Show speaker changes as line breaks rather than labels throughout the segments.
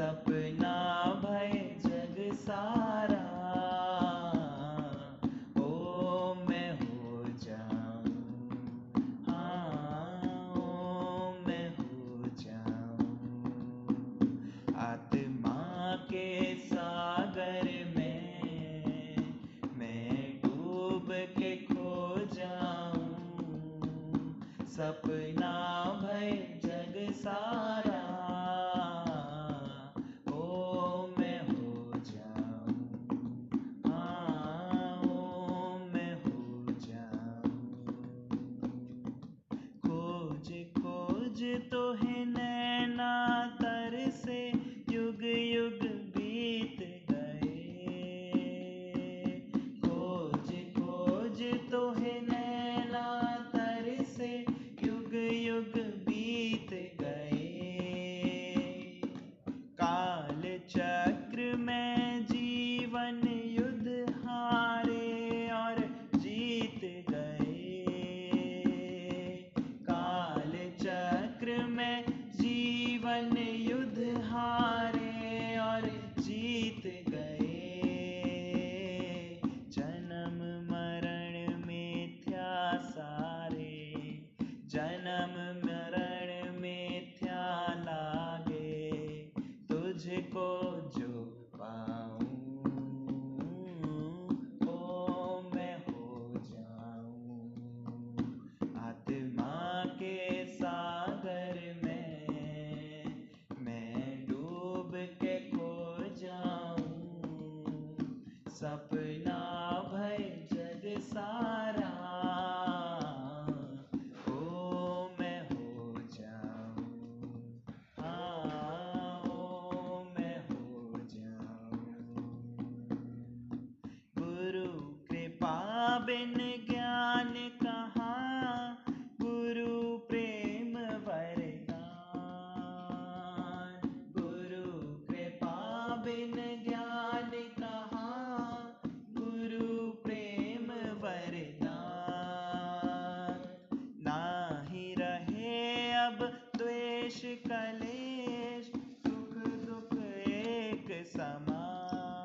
सपना भय जग सारा, ओ मैं हो जाऊं, हाँ ओ मैं हो जाऊं, आत्मा के सागर में मैं डूब के खो जाऊं, सपना भय जग सारा, ओ मैं हो जाऊं, हाँ ओ मैं हो जाऊं, खोज खोज तो है नैना तर से युग युग बीत गए, खोज खोज तो है नैना तर से युग युग बीत गए, काल चक्र में जीवन युद्ध हारे और जीत गए, काल चक्र में जीवन युद्ध हारे और जीत गए, जन्म मरण मिथ्या सारे, जन्म मरण मिथ्या लागे, तुझको जो पाऊं, ओ मैं हो जाऊं, आत्मा के सागर में मैं डूब के खो जाऊं, सपना भय जग सारा, ओ मैं हो जाऊं, हाँ ओ मैं हो जाऊं, गुरु कृपा बिन ज्ञान कहाँ, गुरु प्रेम वरदान, गुरु कृपा बिन ज्ञान कहाँ, गुरु प्रेम वरदान, नाही रहे अब द्वेष कलेश, सुख दुख एक समान,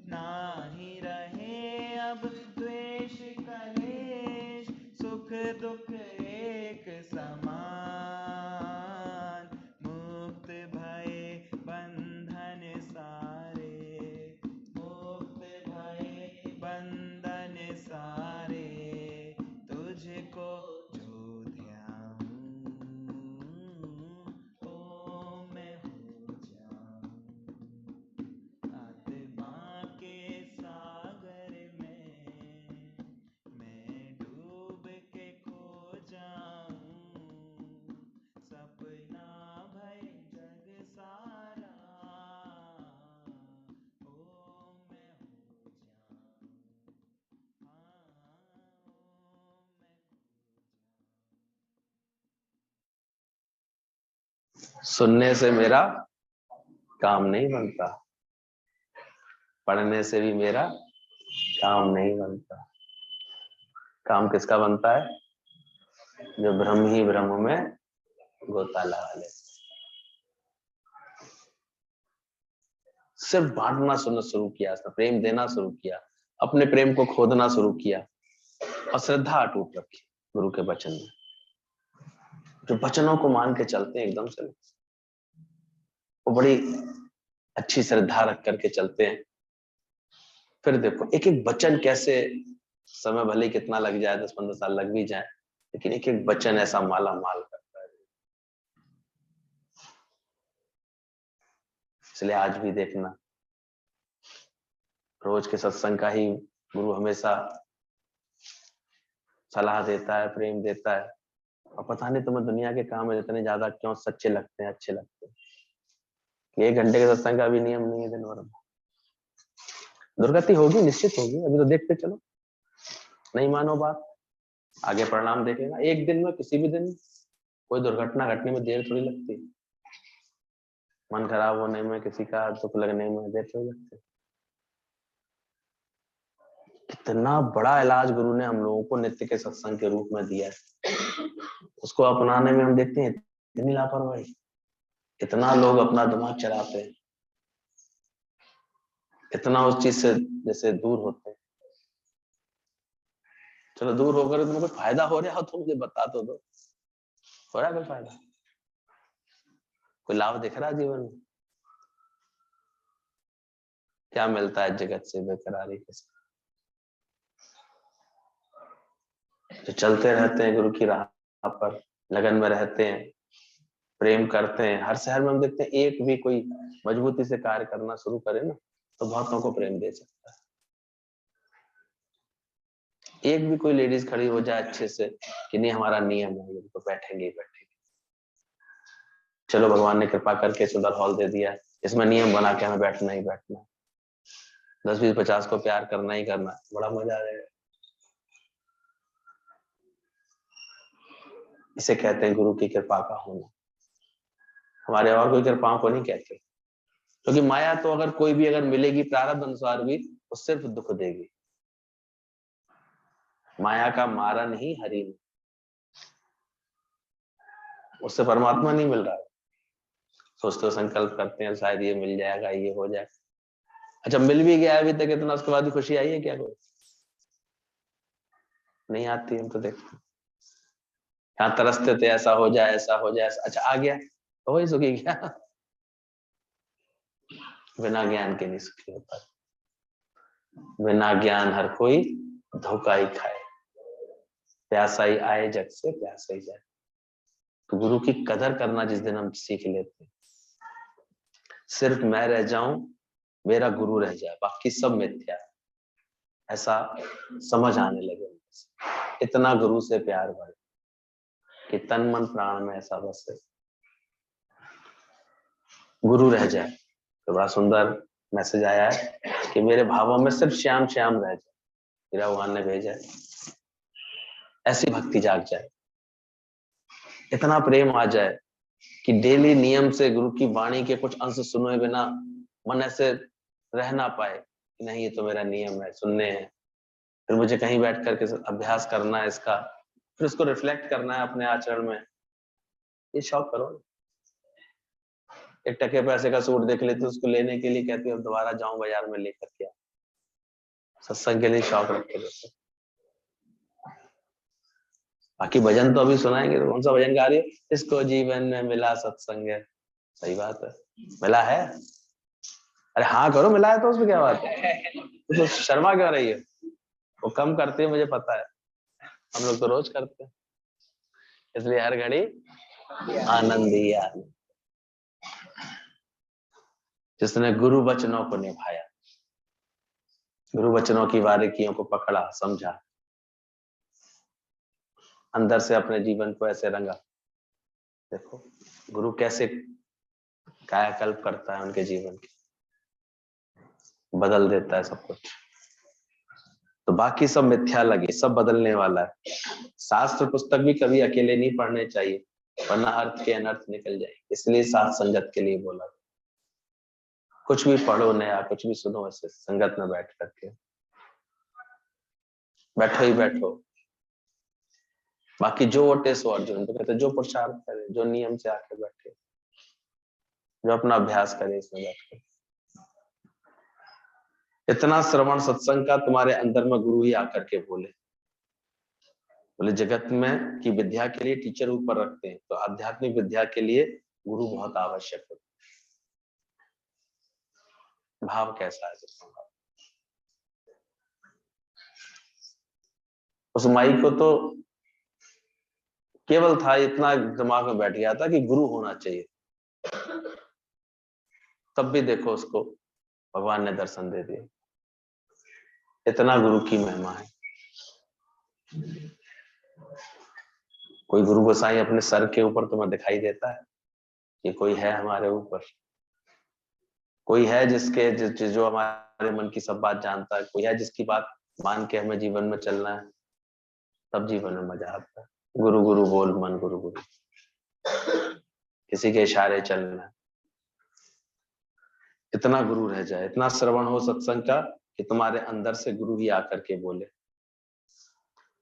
नाही रहे अब द्वेष कलेश, सुख दुख एक समान, मुक्त भये बंधन सारे, मुक्त भये बंधन सारे, तुझको जो ध्याऊं, ओ मैं हो जाऊं, आत्मा के सागर में मैं डूब के खो जाऊं, सपना भय जग सारा, ओ मैं हो जाऊं, हाँ ओ मैं हो जाऊं।
सुनने से मेरा काम नहीं बनता, पढ़ने से भी मेरा काम नहीं बनता, काम किसका बनता है? जो ब्रह्म ही ब्रह्म में गोता लगा ले। सिर्फ बांटना सुनना शुरू किया, प्रेम देना शुरू किया, अपने प्रेम को खोदना शुरू किया और श्रद्धा अटूट रखी गुरु के वचन में। जो वचनों को मान के चलते हैं एकदम से, वो बड़ी अच्छी श्रद्धा रख करके चलते हैं। फिर देखो एक एक वचन कैसे, समय भले कितना लग जाए, 10-15 साल लग भी जाए, लेकिन एक एक वचन ऐसा माला माल करता है। इसलिए आज भी देखना, रोज के सत्संग का ही गुरु हमेशा सलाह देता है, प्रेम देता है, और पता नहीं तुम्हें दुनिया के काम में इतने ज्यादा क्यों सच्चे लगते हैं, अच्छे लगते हैं। 1 घंटे के सत्संग का भी नियम नहीं है दिन भर में। दुर्गति होगी, निश्चित होगी, अभी तो देखते चलो। नहीं मानो बात, आगे परिणाम देखेगा। एक दिन में, किसी भी दिन कोई दुर्घटना घटने में देर थोड़ी लगती, मन खराब होने में, किसी का दुख लगने में देर थोड़ी लगती। कितना बड़ा इलाज गुरु ने हम लोगों को नित्य के सत्संग के रूप में दिया है, उसको अपनाने में हम देखते हैं इतनी लापरवाही, इतना लोग अपना दिमाग चलाते हैं, इतना उस चीज से जैसे दूर होते हैं। चलो दूर होकर तुम्हें कोई फायदा हो रहा हो तो मुझे बता तो दो, हो रहा है कोई फायदा, कोई लाभ दिख रहा है जीवन में? क्या मिलता है जगत से बेकरारी के साथ? जो चलते रहते हैं गुरु की राह पर, लगन में रहते हैं, प्रेम करते हैं। हर शहर में हम देखते हैं एक भी कोई मजबूती से कार्य करना शुरू करे ना तो बहुतों को प्रेम दे सकता है। एक भी कोई लेडीज खड़ी हो जाए अच्छे से कि नहीं हमारा नियम है तो बैठेंगे ही बैठेंगे, चलो भगवान ने कृपा करके सुंदर हॉल दे दिया, इसमें नियम बना के हमें बैठना ही बैठना, 10 20 50 को प्यार करना ही करना, बड़ा मजा आ जाएगा। इसे कहते हैं गुरु की कृपा का होना। हमारे और कोई कृपाओं को नहीं कहते, क्योंकि माया तो अगर कोई भी अगर मिलेगी प्रारब्ध अनुसार भी वो सिर्फ दुख देगी। माया का मारन ही हरि में, उससे परमात्मा नहीं मिल रहा है। सोचते हो संकल्प करते हैं शायद ये मिल जाएगा, ये हो जाए, अच्छा मिल भी गया अभी तक इतना, उसके बाद भी खुशी आई है क्या? कोई नहीं आती। हम तो देखते यहाँ तरसते थे ऐसा हो जाए ऐसा हो जाए, अच्छा आ गया तो वही सुखी गया। बिना ज्ञान के नहीं सुखी होता, बिना ज्ञान हर कोई धोखा ही खाए, प्यासा ही आए जग से प्यासा ही जाए। तो गुरु की कदर करना जिस दिन हम सीख लेते हैं, सिर्फ मैं रह जाऊं मेरा गुरु रह जाए बाकी सब मिथ्या, ऐसा समझ आने लगे, इतना गुरु से प्यार बढ़े कि तन मन प्राण में ऐसा बसे गुरु रह जाए। तो बड़ा सुंदर मैसेज आया है कि मेरे भावों में सिर्फ श्याम श्याम रह जाए, मेरा भगवान ने भेजा है, ऐसी भक्ति जाग जाए, इतना प्रेम आ जाए कि डेली नियम से गुरु की वाणी के कुछ अंश सुने बिना मन ऐसे रह ना पाए कि नहीं ये तो मेरा नियम है, सुनने हैं, फिर मुझे कहीं बैठ करके अभ्यास करना है इसका, फिर उसको रिफ्लेक्ट करना है अपने आचरण में। ये शौक करो। एक टके पैसे का सूट देख लेते उसको लेने के लिए कहते हो दोबारा जाऊं बाजार में लेकर के, सत्संग के लिए शौक रखे रहते। बाकी भजन तो अभी सुनाएंगे, तो कौन सा भजन गा रही है? इसको जीवन में मिला सत्संग है, सही बात है, मिला है। अरे हाँ करो, मिला है तो उसमें क्या बात है, तो शर्मा क्यों रही है? वो कम करती है मुझे पता है, हम लोग तो रोज करते हैं, इसलिए हर घड़ी आनंद ही आनंद। जिसने गुरु वचनों को निभाया, गुरु वचनों की बारीकियों को पकड़ा समझा, अंदर से अपने जीवन को ऐसे रंगा, देखो गुरु कैसे कायाकल्प करता है उनके जीवन की, बदल देता है सब कुछ। तो बाकी सब मिथ्या लगे, सब बदलने वाला है। शास्त्र पुस्तक भी कभी अकेले नहीं पढ़ने चाहिए, वरना अर्थ के अनर्थ निकल जाए, इसलिए साथ संगत के लिए बोला। कुछ भी पढ़ो नया, कुछ भी सुनो ऐसे संगत में बैठ करके, बैठो ही बैठो। बाकी जो वटे सो अर्जुन, तो कहते जो पुरुषार्थ करे, जो नियम से आके बैठे, जो अपना अभ्यास करे इसमें बैठ कर। इतना श्रवण सत्संग का तुम्हारे अंदर में गुरु ही आकर के बोले, बोले जगत में की विद्या के लिए टीचर ऊपर रखते हैं, तो आध्यात्मिक विद्या के लिए गुरु बहुत आवश्यक है। भाव कैसा है सत्संग? उस माई को तो केवल था इतना दिमाग में बैठ गया था कि गुरु होना चाहिए, तब भी देखो उसको भगवान ने दर्शन दे दिया। इतना गुरु की महिमा है। कोई गुरु गोसाई अपने सर के ऊपर तुम्हें दिखाई देता है कि कोई है हमारे ऊपर, कोई है जिसके जो हमारे मन की सब बात जानता है, कोई है जिसकी बात मान के हमें जीवन में चलना है, तब जीवन में मजा आता है। गुरु गुरु बोल मन गुरु गुरु, किसी के इशारे चलना है। इतना गुरु रह जाए, इतना श्रवण हो सत्संग का कि तुम्हारे अंदर से गुरु ही आकर के बोले।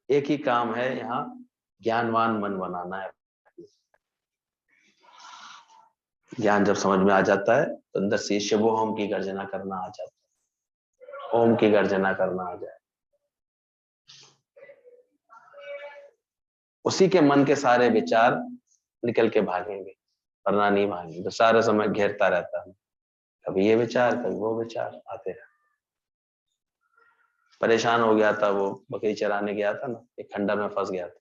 एक ही काम है यहाँ, ज्ञानवान मन बनाना है। ज्ञान जब समझ में आ जाता है तो अंदर से शिवोहम की गर्जना करना आ जाता है, ओम की गर्जना करना आ जाए। उसी के मन के सारे विचार निकल के भागेंगे, वरना नहीं भागेंगे। तो सारा समय घेरता रहता है, कभी ये विचार कभी वो विचार आते रहे। परेशान हो गया था, वो बकरी चराने गया था ना, एक खंडर में फंस गया था।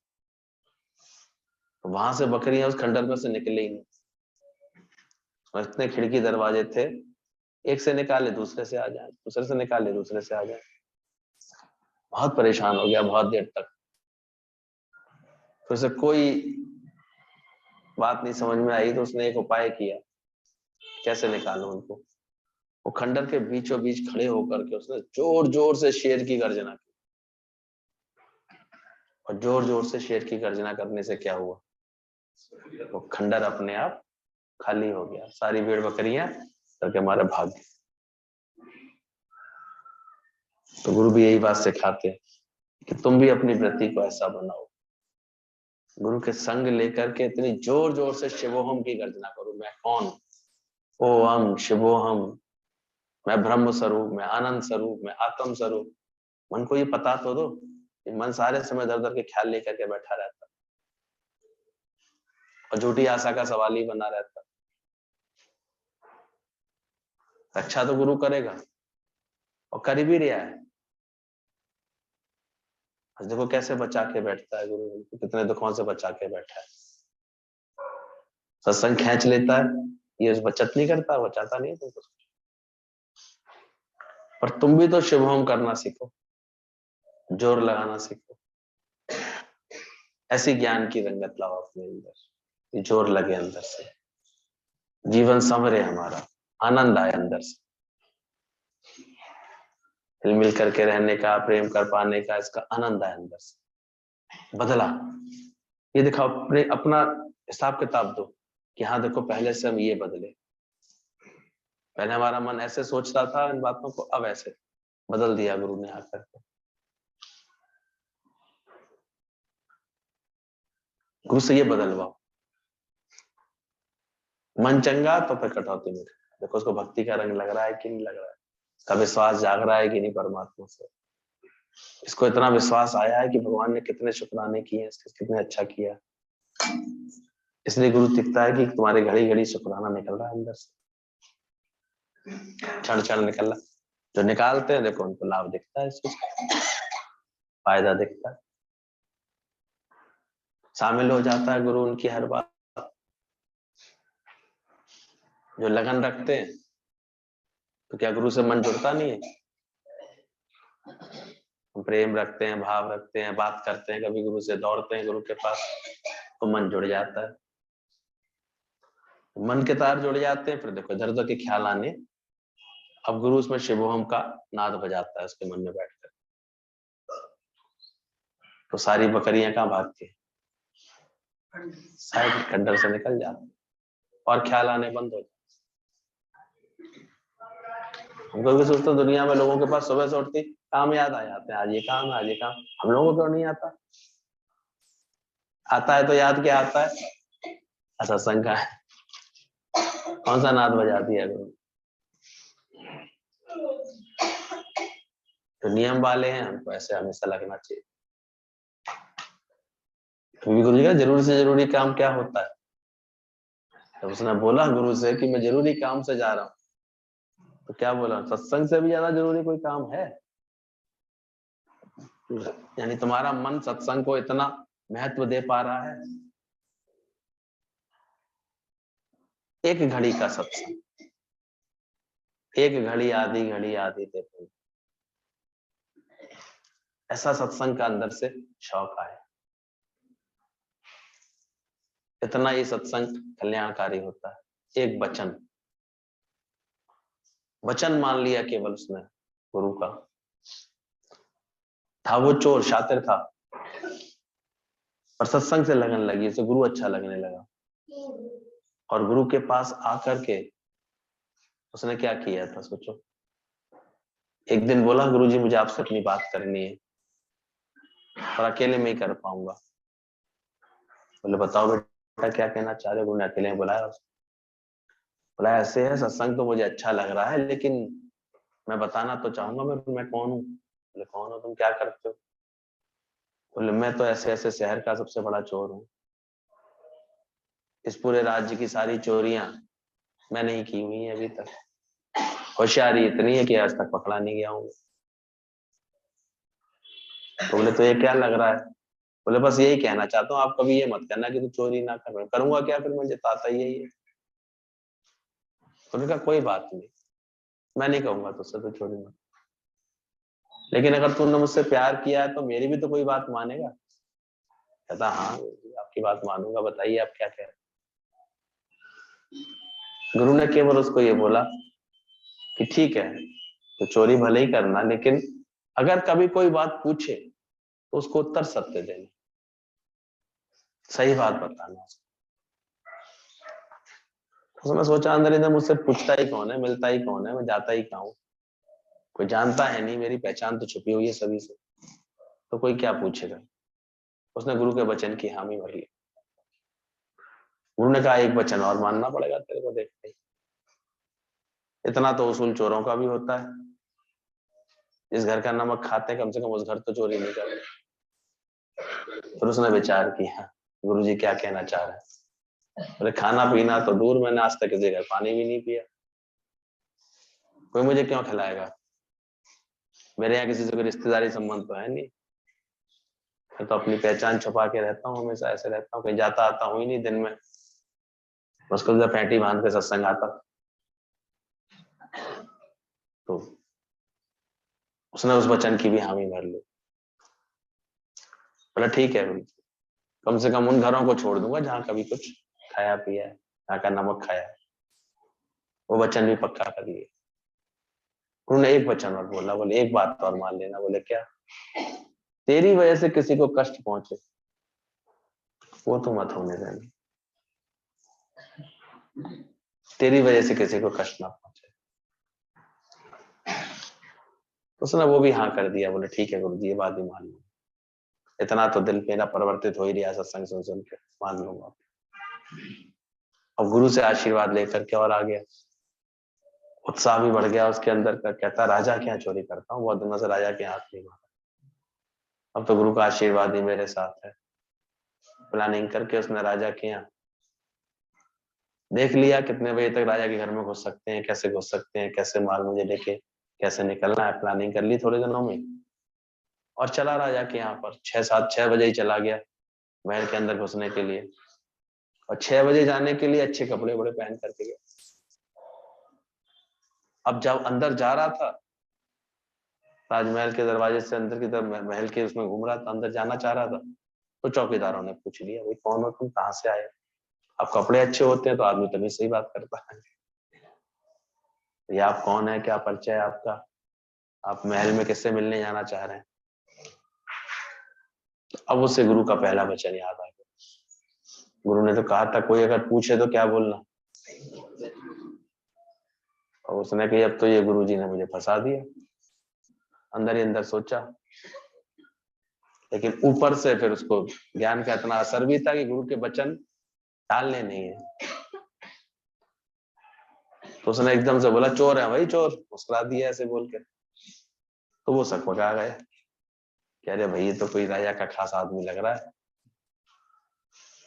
तो वहां से बकरियां उस खंडर में से निकले ही नहीं। और इतने खिड़की दरवाजे थे, एक से निकाले दूसरे से आ जाए, दूसरे से निकाले दूसरे से आ जाए। बहुत परेशान हो गया बहुत देर तक। फिर उसे कोई बात नहीं समझ में आई तो उसने एक उपाय किया, कैसे निकालूं उनको। वो खंडर के बीचों बीच खड़े होकर के उसने जोर जोर से शेर की गर्जना की। और जोर जोर से शेर की गर्जना करने से क्या हुआ, वो खंडर अपने आप खाली हो गया। सारी भेड़ बकरियां करके हमारे भाग गई। तो गुरु भी यही बात सिखाते हैं कि तुम भी अपनी वृत्ति को ऐसा बनाओ, गुरु के संग लेकर के इतनी जोर जोर से शिवोहम की गर्जना करो। मैं कौन, ओम शिवोहम, मैं ब्रह्म स्वरूप, मैं आनंद स्वरूप, मैं आत्म स्वरूप। मन को ये पता तो दो कि मन सारे समय दर दर के ख्याल लेकर के बैठा रहता और झूठी आशा का सवाल ही बना रहता। रक्षा तो गुरु करेगा और कर भी रहा है। देखो कैसे बचा के बैठता है गुरु, कितने दुखों से बचा के बैठा है। सत्संग खींच लेता है, ये बचत नहीं करता, बचाता नहीं तुमको। पर तुम भी तो शुभम करना सीखो, जोर लगाना सीखो। ऐसी ज्ञान की रंगत लाओ अपने अंदर, जोर लगे अंदर से, जीवन संवरे हमारा, आनंद आए अंदर से। हिल मिल करके रहने का, प्रेम कर पाने का, इसका आनंद आए अंदर से। बदला ये दिखाओ, अपने अपना हिसाब किताब दो कि हाँ देखो पहले से हम ये बदले। पहले हमारा मन ऐसे सोचता था इन बातों को, अब ऐसे बदल दिया गुरु ने आकर के। गुरु से ये बदलवाओ। मन चंगा तो फिर कटौती में देखो उसको भक्ति का रंग लग रहा है कि नहीं लग रहा है, का विश्वास जाग रहा है कि नहीं परमात्मा से। इसको इतना विश्वास आया है कि भगवान ने कितने शुक्राने किए, इसके कितने अच्छा किया। इसलिए गुरु दिखता है कि तुम्हारे घड़ी घड़ी शुक्राना निकल रहा है अंदर से, क्षण क्षण निकल रहा। जो निकालते हैं देखो उनको लाभ दिखता है, इसमें फायदा दिखता है, शामिल हो जाता है गुरु उनकी हर बात। जो लगन रखते हैं तो क्या गुरु से मन जुड़ता नहीं है? हम प्रेम रखते हैं, भाव रखते हैं, बात करते हैं, कभी गुरु से दौड़ते हैं गुरु के पास, तो मन जुड़ जाता है। मन के तार जुड़ जाते हैं, फिर देखो इधर उधर के ख्याल आने। अब गुरु उसमें शिवोहम का नाद बजाता है उसके मन में बैठकर, तो सारी बकरियां कहाँ भागती है, सारे खंडर से निकल जाते और ख्याल आने बंद हो जाते। हम कभी सोचते दुनिया में लोगों के पास सुबह से उठती काम याद आ जाते हैं, आज ये काम है आज ये काम, हम लोगों को नहीं आता। आता है तो याद क्या आता है, सत्संग का है, कौन सा नाद बजा दिया गुरु। तो नियम वाले हैं, हमको ऐसे हमेशा लगना चाहिए। कभी गुरु जी का जरूरी से जरूरी काम क्या होता है, तो उसने बोला गुरु से कि मैं जरूरी काम से जा रहा हूँ, तो क्या बोला, सत्संग से भी ज्यादा जरूरी कोई काम है? यानी तुम्हारा मन सत्संग को इतना महत्व दे पा रहा है। एक घड़ी का सत्संग, एक घड़ी आधी देते, ऐसा सत्संग का अंदर से शौक आए। इतना ही सत्संग कल्याणकारी होता है। एक वचन मान लिया केवल उसने गुरु का, था वो चोर शातिर था, पर सत्संग से लगन लगी, उसे गुरु अच्छा लगने लगा। और गुरु के पास आकर के उसने क्या किया था सोचो। एक दिन बोला गुरु जी मुझे आपसे अपनी बात करनी है, पर अकेले में ही कर पाऊंगा। बोले बताओ बेटा क्या कहना चाह रहे हो। गुरु ने अकेले में बुलाया उसको, बोला ऐसे है, सत्संग तो मुझे अच्छा लग रहा है, लेकिन मैं बताना तो चाहूंगा मैं कौन हूँ। बोले कौन हो तुम, क्या करते हो? बोले मैं तो ऐसे ऐसे शहर का सबसे बड़ा चोर हूँ, इस पूरे राज्य की सारी चोरियां मैंने ही की हुई है अभी तक। होशियारी इतनी है कि आज तक पकड़ा नहीं गया हूँ। तो बोले तो ये क्या लग रहा है? बोले बस यही कहना चाहता हूँ, आप कभी ये मत कहना कि तू चोरी ना कर। करूंगा क्या फिर, मुझे आता ही यही है। उन्होंने कहा कोई बात नहीं, मैं नहीं कहूंगा तुझसे तो चोरी मत, लेकिन अगर तूने मुझसे प्यार किया है तो मेरी भी तो कोई बात मानेगा। कहता हाँ आपकी बात मानूंगा, बताइए आप क्या कह रहे हैं। गुरु ने केवल उसको ये बोला कि ठीक है तो चोरी भले ही करना, लेकिन अगर कभी कोई बात पूछे तो उसको उत्तर सत्य देना, सही बात बताना। उसने सोचा अंदर ही अंदर, मुझसे पूछता ही कौन है, मिलता ही कौन है, मैं जाता ही कहाँ हूँ, कोई जानता है नहीं, मेरी पहचान तो छुपी हुई है सभी से, तो कोई क्या पूछेगा। उसने गुरु के वचन की हामी भर ली। गुरु ने कहा एक वचन और मानना पड़ेगा तेरे को, देखते ही इतना तो उसूल चोरों का भी होता है, जिस घर का नमक खाते कम से कम उस घर तो चोरी नहीं करते। फिर उसने विचार किया गुरु जी क्या कहना चाह रहे हैं। बोले खाना पीना तो दूर, मैंने आज तक किसी घर पानी भी नहीं पिया, कोई मुझे क्यों खिलाएगा, मेरे यहाँ किसी से कोई रिश्तेदारी संबंध तो है नहीं, मैं तो अपनी पहचान छुपा के रहता हूँ, हमेशा ऐसे रहता हूँ, कहीं जाता आता हूँ ही नहीं दिन में, मुश्किल से पैंटी बांध के सत्संग आता। तो उसने उस वचन की भी हामी भर ली। बोला ठीक है, कम से कम उन घरों को छोड़ दूंगा जहां कभी कुछ खाया पिया है, जहाँ का नमक खाया है। वो वचन भी पक्का कर लिए। उन्होंने एक वचन और बोला, बोले एक बात और मान लेना। बोले क्या? तेरी वजह से किसी को कष्ट पहुंचे वो तो मत होने देना, तेरी वजह से किसी को कष्ट ना पहुंचे। उसने वो भी हाँ कर दिया। बोले ठीक है गुरु जी, ये बात भी मान लूंगा, इतना तो दिल मेरा परिवर्तित हो ही रहा सत्संग सुन सुन के, मान लूंगा। अब गुरु से आशीर्वाद लेकर के और आ गया, उत्साह भी बढ़ गया उसके अंदर का। कहता राजा क्या चोरी करता हूँ, बहुत दिनों से राजा के हाथ नहीं मारा, अब तो गुरु का आशीर्वाद ही मेरे साथ है। प्लानिंग करके उसने राजा के यहाँ देख लिया कितने बजे तक राजा के घर में घुस सकते हैं, कैसे घुस सकते हैं, कैसे माल मुझे लेके कैसे निकलना है, प्लानिंग कर ली थोड़े दिनों में। और चला राजा के यहाँ पर 6 बजे ही चला गया महल के अंदर घुसने के लिए। और 6 बजे जाने के लिए अच्छे कपड़े बड़े पहन करके गया। अब जब अंदर जा रहा था, राजमहल के दरवाजे से अंदर की तरफ महल के उसमें घूम रहा था, अंदर जाना चाह रहा था, तो चौकीदारों ने पूछ लिया भाई कौन हो तुम, कहाँ से आए? अब कपड़े अच्छे होते हैं तो आदमी तभी सही बात करता है, ये आप कौन है, क्या परिचय है आपका, आप महल में किससे मिलने जाना चाह रहे हैं? अब उससे गुरु का पहला वचन याद आ गया। गुरु ने तो कहा था कोई अगर पूछे तो क्या बोलना, और उसने कही अब तो ये गुरु जी ने मुझे फंसा दिया। अंदर ही अंदर सोचा, लेकिन ऊपर से फिर उसको ज्ञान का इतना असर भी था कि गुरु के वचन टालने नहीं है। तो उसने एकदम से बोला चोर है भाई चोर, मुस्कुरा दिया ऐसे बोल के। तो वो सकपका गए, कह रहे भाई ये तो कोई राजा का खास आदमी लग रहा है,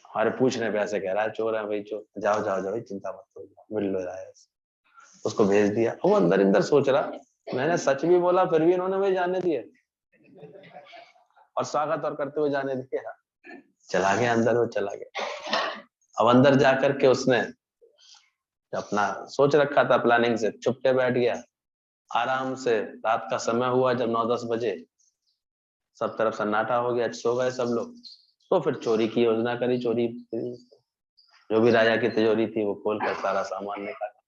हमारे पूछने पे ऐसे कह रहा है चोर है भाई चोर, जाओ जाओ जाओ चिंता मत करो मिल लो रहा है। उसको भेज दिया। वो अंदर अंदर सोच रहा मैंने सच भी बोला फिर भी इन्होंने मुझे जाने दिया, और स्वागत और करते हुए जाने दिया। चला गया अंदर, वो चला गया। अब अंदर जाकर के उसने अपना सोच रखा था प्लानिंग से, छुप के बैठ गया आराम से। रात का समय हुआ जब 9-10 बजे, सब तरफ सन्नाटा हो गया, सो गए सब लोग। तो फिर चोरी की योजना करी। चोरी जो भी राजा की तिजोरी थी वो खोल कर सारा सामान निकाला।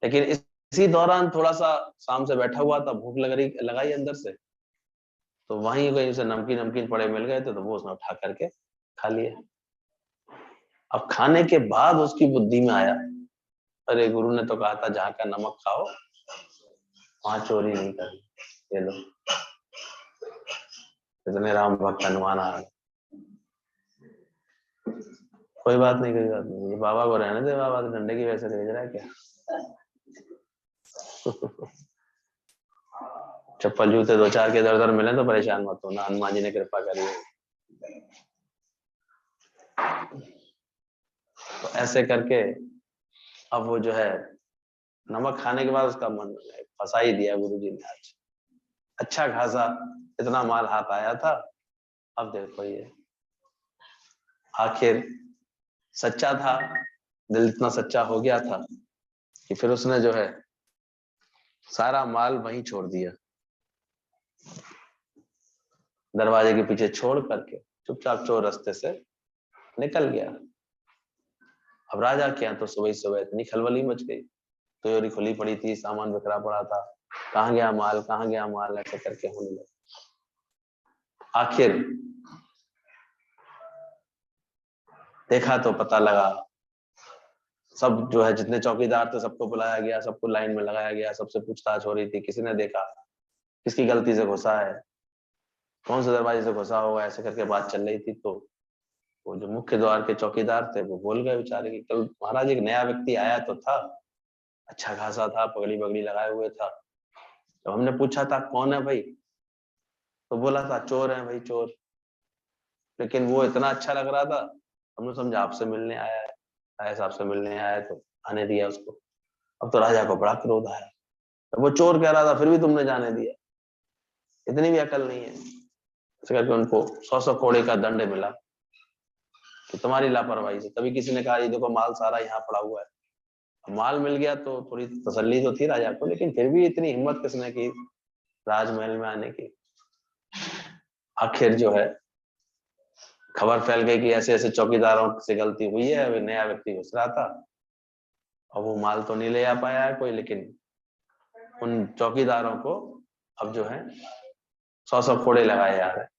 लेकिन इसी दौरान थोड़ा सा शाम से बैठा हुआ था, भूख लगाई अंदर से, तो वहीं कहीं से नमकीन नमकीन पड़े मिल गए थे, तो वो उसने उठा करके खा लिए। अब खाने के बाद उसकी बुद्धि में आया अरे गुरु ने तो कहा था जहाँ का नमक खाओ वहां चोरी नहीं करनी, ये लो। इतने राम भक्त हनुमान आ गए। कोई बात नहीं, कोई बात नहीं, ये बाबा को रहने दे, बाबा तो डंडे की वजह से भेज रहा है क्या। चप्पल जूते दो चार के इधर उधर मिले तो परेशान मत होना, हनुमान जी ने कृपा करी है। तो ऐसे करके अब वो जो है नमक खाने के बाद उसका मन फंसा ही दिया गुरुजी ने आज। अच्छा खासा इतना माल हाथ आया था, अब देखो ये आखिर सच्चा था, दिल इतना सच्चा हो गया था कि फिर उसने जो है सारा माल वहीं छोड़ दिया, दरवाजे के पीछे छोड़ करके चुपचाप चोर रास्ते से निकल गया। अब राजा के यहाँ तो सुबह सुबह इतनी खलबली मच गई, तिजोरी खुली पड़ी थी, सामान बिखरा पड़ा था, कहाँ गया माल, कहाँ गया माल, ऐसे करके होने लगा। आखिर देखा तो पता लगा, सब जो है जितने चौकीदार थे सबको बुलाया गया, सबको लाइन में लगाया गया, सबसे पूछताछ हो रही थी, किसी ने देखा किसकी गलती से घुसा है, कौन से दरवाजे से घुसा होगा, ऐसे करके बात चल रही थी। तो वो जो मुख्य द्वार के चौकीदार थे वो बोल गए बेचारे कि कल महाराज एक नया व्यक्ति आया तो था, अच्छा खासा था, पगड़ी बगड़ी लगाए हुए था। तो हमने पूछा था कौन है भाई, तो बोला था चोर है भाई, चोर। लेकिन वो इतना अच्छा लग रहा था, हमने समझा आपसे मिलने आया है, ऐसा आपसे मिलने आया है, तो आने दिया उसको। अब तो राजा को बड़ा क्रोध आया, तो वो चोर कह रहा था फिर भी तुमने जाने दिया, इतनी भी अकल नहीं है। इस करके उनको 100 कोड़े का दंड मिला कि तुम्हारी लापरवाही से। तभी किसी ने कहा ये देखो माल सारा यहाँ पड़ा हुआ है। माल मिल गया तो थोड़ी तसल्ली तो थी राजा को, लेकिन फिर भी इतनी हिम्मत किसने की राजमहल में आने की। आखिर जो है खबर फैल गई कि ऐसे ऐसे चौकीदारों से गलती हुई है, अभी नया व्यक्ति घुस रहा था, और वो माल तो नहीं ले आ पाया है कोई, लेकिन उन चौकीदारों को अब जो है 100 कोड़े लगाए जा रहे हैं।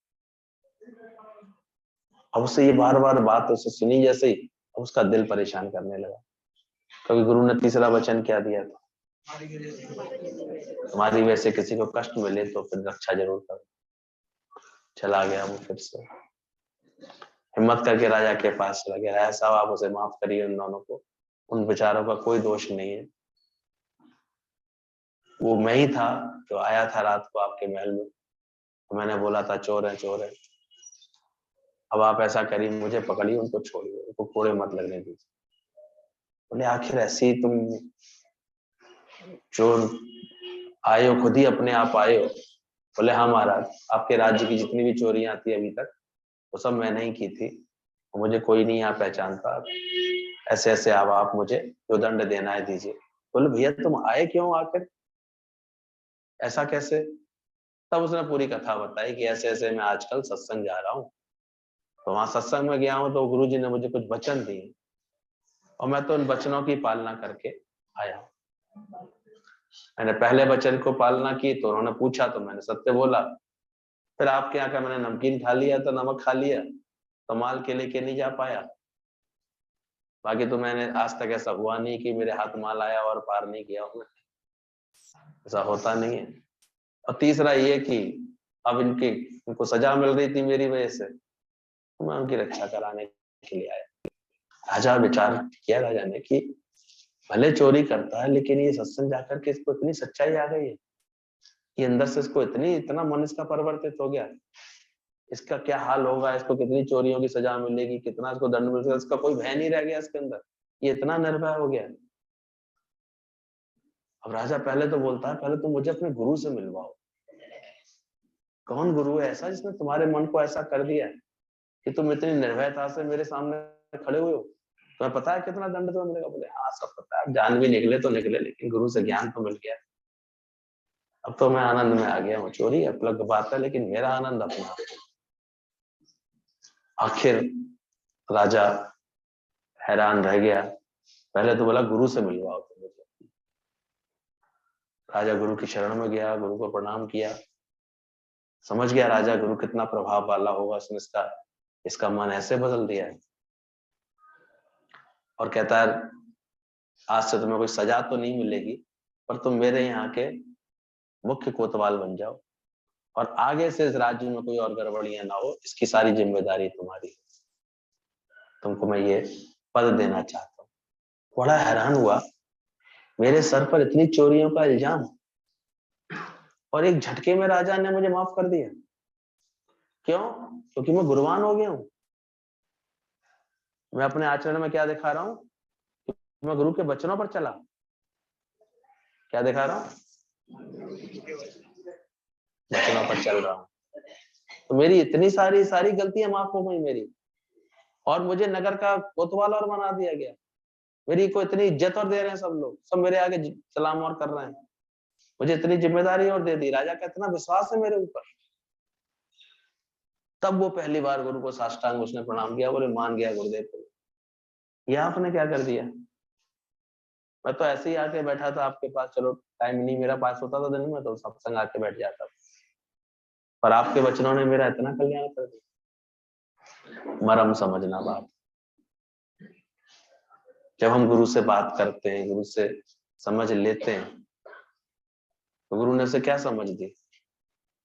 अब उससे ये बार बार बात उसे सुनी जैसे ही, अब उसका दिल परेशान करने लगा, क्योंकि गुरु ने तीसरा वचन क्या दिया था, तुम्हारी वजह से किसी को कष्ट मिले तो फिर रक्षा जरूर कर। चला गया वो फिर से, हिम्मत करके राजा के पास चला गया, राजा साहब आप उसे माफ करिए, उन दोनों को, उन बेचारों का कोई दोष नहीं है, वो मैं ही था जो आया था रात को आपके महल में, तो मैंने बोला था चोर है चोर है। अब आप ऐसा करिए, मुझे पकड़िए, उनको छोड़िए, उनको कोड़े मत लगने दीजिए। बोले आखिर ऐसे ही तुम चोर आए हो, खुद ही अपने आप आए हो। बोले हाँ महाराज, आपके राज्य की जितनी भी चोरियां आती अभी तक वो सब मैंने ही की थी, मुझे कोई नहीं यहाँ पहचानता, ऐसे ऐसे अब आप मुझे जो दंड देना है दीजिए। बोले भैया तुम आए क्यों आकर, ऐसा कैसे। तब उसने पूरी कथा बताई कि ऐसे ऐसे मैं आजकल सत्संग जा रहा हूँ, तो वहां सत्संग में गया हूँ तो गुरुजी ने मुझे कुछ वचन दिए, और मैं तो उन वचनों की पालना करके आया हूँ। मैंने पहले वचन को पालना की तो उन्होंने पूछा तो मैंने सत्य बोला, फिर आपके यहाँ का मैंने नमकीन खा लिया तो नमक खा लिया, तो माल के लेके नहीं जा पाया। बाकी तो मैंने आज तक ऐसा हुआ नहीं कि मेरे हाथ माल आया और पार नहीं किया हूं, ऐसा होता नहीं है। और तीसरा ये कि अब इनको सजा मिल रही थी मेरी वजह से, तो मैं उनकी रक्षा कराने के लिए आया। राजा विचार किया राजा ने कि भले चोरी करता है, लेकिन ये सत्संग जाकर के इसको इतनी सच्चाई आ गई है, ये अंदर से इसको इतना मन इसका परिवर्तित हो गया, इसका क्या हाल होगा, इसको कितनी चोरियों की सजा मिलेगी, कितना इसको दंड मिलेगा, इसका कोई भय नहीं रह गया इसके अंदर, ये इतना निर्भय हो गया। अब राजा पहले तो बोलता है पहले तुम मुझे अपने गुरु से मिलवाओ, कौन गुरु है ऐसा जिसने तुम्हारे मन को ऐसा कर दिया है कि तुम इतनी निर्भयता से मेरे सामने खड़े हुए हो, तुम्हें पता है कितना दंड तुम्हें मिलेगा। बोले हाँ सब पता है, जान भी निकले तो निकले, लेकिन गुरु से ज्ञान तो मिल गया, अब तो मैं आनंद में आ गया हूँ। चोरी अलग बात है, लेकिन मेरा आनंद अपना। आखिर राजा हैरान रह गया, पहले तो बोला गुरु से मिलवाओ तुम मुझे। राजा गुरु की शरण में गया, गुरु को प्रणाम किया, समझ गया राजा गुरु कितना प्रभाव वाला होगा, उसने इसका मन ऐसे बदल दिया है। और कहता है आज से तुम्हें कोई सजा तो नहीं मिलेगी, पर तुम मेरे यहाँ के मुख्य कोतवाल बन जाओ, और आगे से इस राज्य में कोई और गड़बड़ियां ना हो, इसकी सारी जिम्मेदारी तुम्हारी। तुमको मैं ये पद देना चाहता हूँ। बड़ा हैरान हुआ, मेरे सर पर इतनी चोरियों का इल्जाम और एक झटके में राजा ने मुझे माफ कर दिया। क्यों? क्योंकि मैं गुणवान हो गया हूं। मैं अपने आचरण में क्या दिखा रहा हूं? मैं गुरु के वचनों पर चला। क्या दिखा रहा हूं? वचनों पर चल रहा हूं। तो मेरी इतनी सारी गलतियां माफ हो गई मेरी, और मुझे नगर का कोतवाल और बना दिया गया। मेरी को इतनी इज्जत और दे रहे हैं सब लोग, सब मेरे आगे सलाम और कर रहे हैं। मुझे इतनी जिम्मेदारी और दे दी, राजा का इतना विश्वास है मेरे ऊपर। तब वो पहली बार गुरु को साष्टांग उसने प्रणाम किया, बोले मान गया गुरुदेव को। ये आपने क्या कर दिया? मैं तो ऐसे ही आके बैठा था आपके पास, चलो टाइम नहीं मेरा पास होता था दिन में तो सत्संग आके बैठ जाता, पर आपके वचनों ने मेरा इतना कल्याण कर दिया। मरम समझना बात। जब हम गुरु से बात करते हैं, गुरु से समझ लेते हैं, तो गुरु ने उसे क्या समझ दी?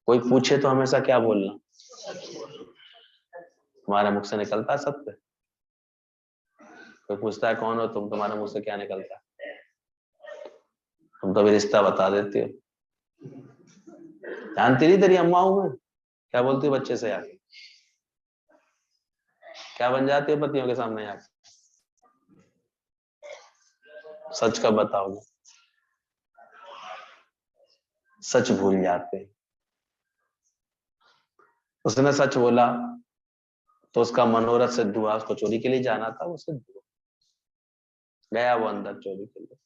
कोई पूछे तो हमेशा क्या बोलना? तुम्हारे मुख से निकलता है सत्य। कोई पूछता है कौन हो तुम, तुम्हारे मुंह से क्या निकलता है? तुम तो भी रिश्ता बता देती हो। जानती नहीं तेरी अम्मा हूं मैं? क्या बोलती हो बच्चे से यार? क्या बन जाती हो पतियों के सामने यार? सच कब बताओगे? सच भूल जाते हैं। उसने सच बोला तो उसका मनोरथ सिद्ध हुआ। उसको चोरी के लिए जाना था, वो सिद्ध हुआ, गया वो अंदर चोरी के लिए।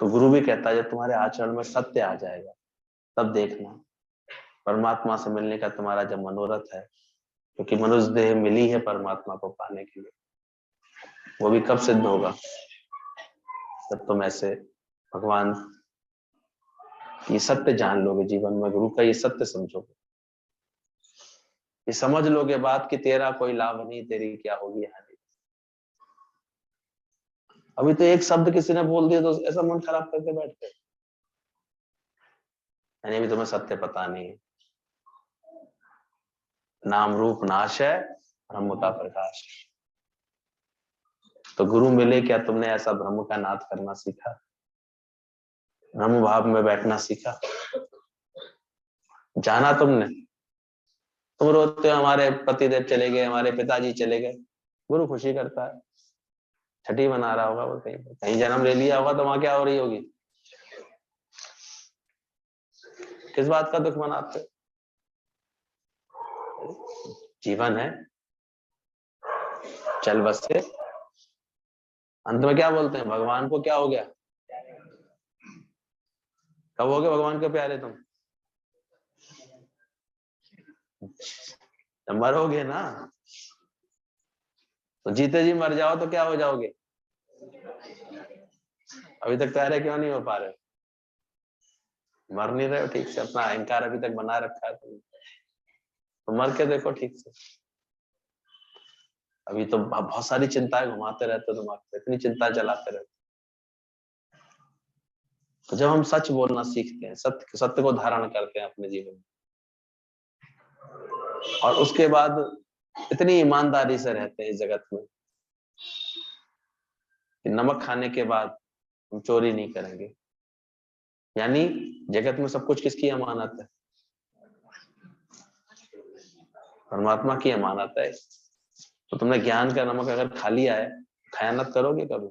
तो गुरु भी कहता है जब तुम्हारे आचरण में सत्य आ जाएगा तब देखना, परमात्मा से मिलने का तुम्हारा जब मनोरथ है, क्योंकि मनुष्य देह मिली है परमात्मा को पाने के लिए, वो भी कब सिद्ध होगा? जब तुम ऐसे भगवान ये सत्य जान लोगे जीवन में, गुरु का ये सत्य समझोगे, ये समझ लोगे बात कि तेरा कोई लाभ नहीं, तेरी क्या होगी हानि। अभी तो एक शब्द किसी ने बोल दिया तो ऐसा मन खराब करके बैठते, यानी अभी तुम्हें सत्य पता नहीं है। नाम रूप नाश है, ब्रह्म का प्रकाश। तो गुरु मिले, क्या तुमने ऐसा ब्रह्म का नाद करना सीखा? ब्रह्म भाव में बैठना सीखा? जाना तुमने? तुम रोते हो हमारे पतिदेव चले गए, हमारे पिताजी चले गए, गुरु खुशी करता है, छठी मना रहा होगा वो, कहीं कहीं जन्म ले लिया होगा तो वहां क्या हो रही होगी? किस बात का दुख मनाते? जीवन है, चल बसे। अंत में क्या बोलते हैं? भगवान को क्या हो गया? कब हो गए भगवान के प्यारे तुम? जब मरोगे ना। तो जीते जी मर जाओ तो क्या हो जाओगे? अभी तक प्यारे क्यों नहीं हो पा रहे? मर नहीं रहे हो ठीक से, अपना अहंकार अभी तक बना रखा है तुमने। तो मर के देखो ठीक से। अभी तो बहुत सारी चिंताएं घुमाते रहते हो दिमाग पे, इतनी चिंता चलाते रहते। तो जब हम सच बोलना सीखते हैं, सत्य सत्य को धारण करते हैं अपने जीवन में, और उसके बाद इतनी ईमानदारी से रहते हैं इस जगत में कि नमक खाने के बाद हम चोरी नहीं करेंगे। यानी जगत में सब कुछ किसकी अमानत है? परमात्मा की अमानत है। तो तुमने ज्ञान का नमक अगर खा लिया है, खयानत करोगे कभी?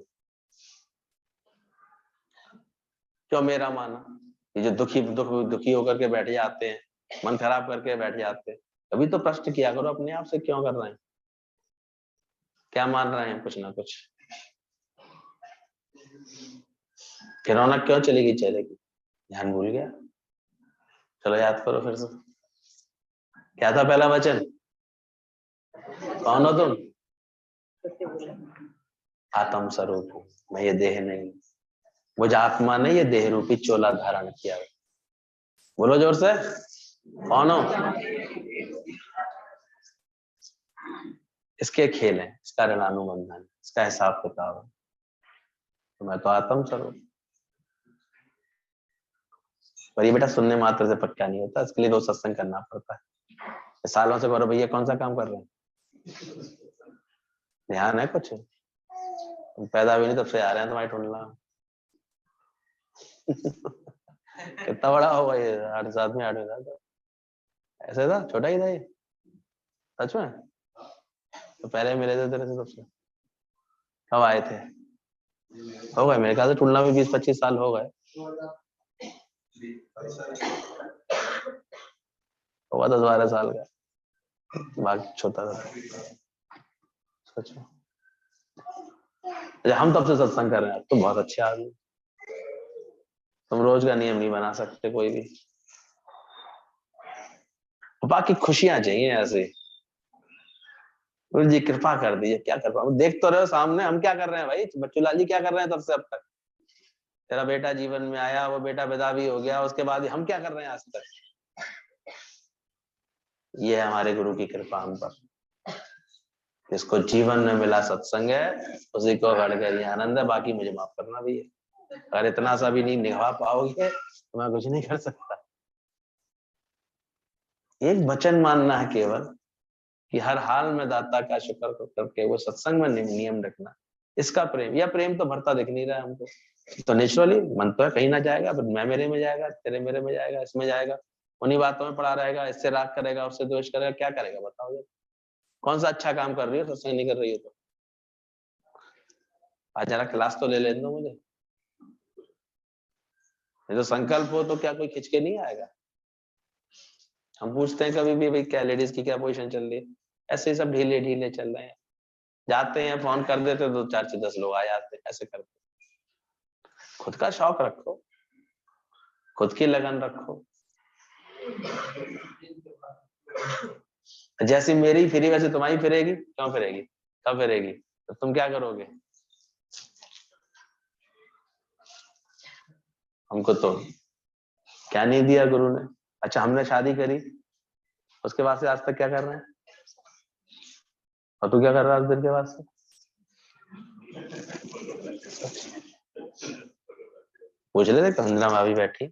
क्यों मेरा माना? ये जो दुखी होकर के बैठ जाते हैं, मन खराब करके बैठ जाते हैं, कभी तो प्रश्न किया करो अपने आप से, क्यों कर रहे हैं? क्या मान रहे हैं? कुछ ना कुछ। कि रौनक क्यों चलेगी चेहरे की? ध्यान भूल गया? चलो याद करो फिर से। क्या था पहला वचन? कौन हो तुम? आत्म स्वरूप हूं मैं, ये देह नहीं। मुझ आत्मा ने ये देह रूपी चोला धारण किया। बोलो जोर से, कौन हो? इसके खेल है, इसका ऋणानुबंधन, इसका हिसाब किताब है। तो मैं तो आत्म स्वरूप। पर ये बेटा सुनने मात्र से पक्का नहीं होता, इसके लिए 2 सत्संग करना पड़ता है। सालों से करो भैया, कौन सा काम कर रहे हैं? ध्यान है कुछ? तुम पैदा भी नहीं तब से आ रहे हैं तुम्हारी टुंडला। कितना बड़ा होगा ये? 8 7 8 था, ऐसे था, छोटा ही था ये सच में? तो पहले मिले थे तेरे से तब से? कब आए थे? हो गए मेरे ख्याल से टुंडला में 20 25 साल हो गए होगा, 10 12 साल का, बाकी छोटा था सच में। हम तब से सत्संग कर रहे हैं, तो बहुत अच्छे आदमी। तुम रोज का नियम नहीं बना सकते कोई भी, बाकी खुशियां चाहिए ऐसे। गुरु जी कृपा कर दीजिए, क्या कर पाऊं? देख तो रहे हो सामने हम क्या कर रहे हैं भाई, बच्चू लाल जी क्या कर रहे हैं तब से अब तक। तेरा बेटा जीवन में आया, वो बेटा विदा भी हो गया, उसके बाद हम क्या कर रहे हैं आज तक। ये है हमारे गुरु की कृपा हम पर। जिसको जीवन में मिला सत्संग है उसी को गढ़ कर आनंद है, बाकी मुझे माफ करना भी है। अगर इतना सा भी नहीं निभा पाओगे तो मैं कुछ नहीं कर सकता। एक वचन मानना है केवल कि हर हाल में दाता का शुक्र करके वो सत्संग में नियम रखना, इसका प्रेम। या प्रेम तो भरता दिख नहीं रहा है हमको, तो नेचुरली मन तो है कहीं ना जाएगा, पर मैं मेरे में जाएगा, तेरे मेरे में जाएगा, इसमें जाएगा, उन्हीं बातों में पड़ा रहेगा, इससे राग करेगा, उससे द्वेष करेगा, क्या करेगा बताओ? कौन सा अच्छा काम कर रही हो सत्संग नहीं कर रही हो तो? आज जरा क्लास तो ले लेने दो मुझे। तो संकल्प हो तो क्या कोई खिंच के नहीं आएगा? हम पूछते हैं कभी भी भाई क्या लेडीज की क्या पोजीशन चल रही है, ऐसे ही सब ढीले ढीले चल रहे हैं, जाते हैं फोन कर देते 2 4 से 10 लोग आ जाते हैं, ऐसे करते। खुद का शौक रखो, खुद की लगन रखो। जैसी मेरी फिरी वैसे तुम्हारी फिरेगी, क्यों फिरेगी? कब फिरेगी? तो तुम क्या करोगे? हमको तो क्या नहीं दिया गुरु ने। अच्छा हमने शादी करी, उसके बाद से आज तक क्या कर रहे हैं? और तू क्या कर रहा है आज दिन के बाद से? पूछ ले, कंजना भाभी बैठी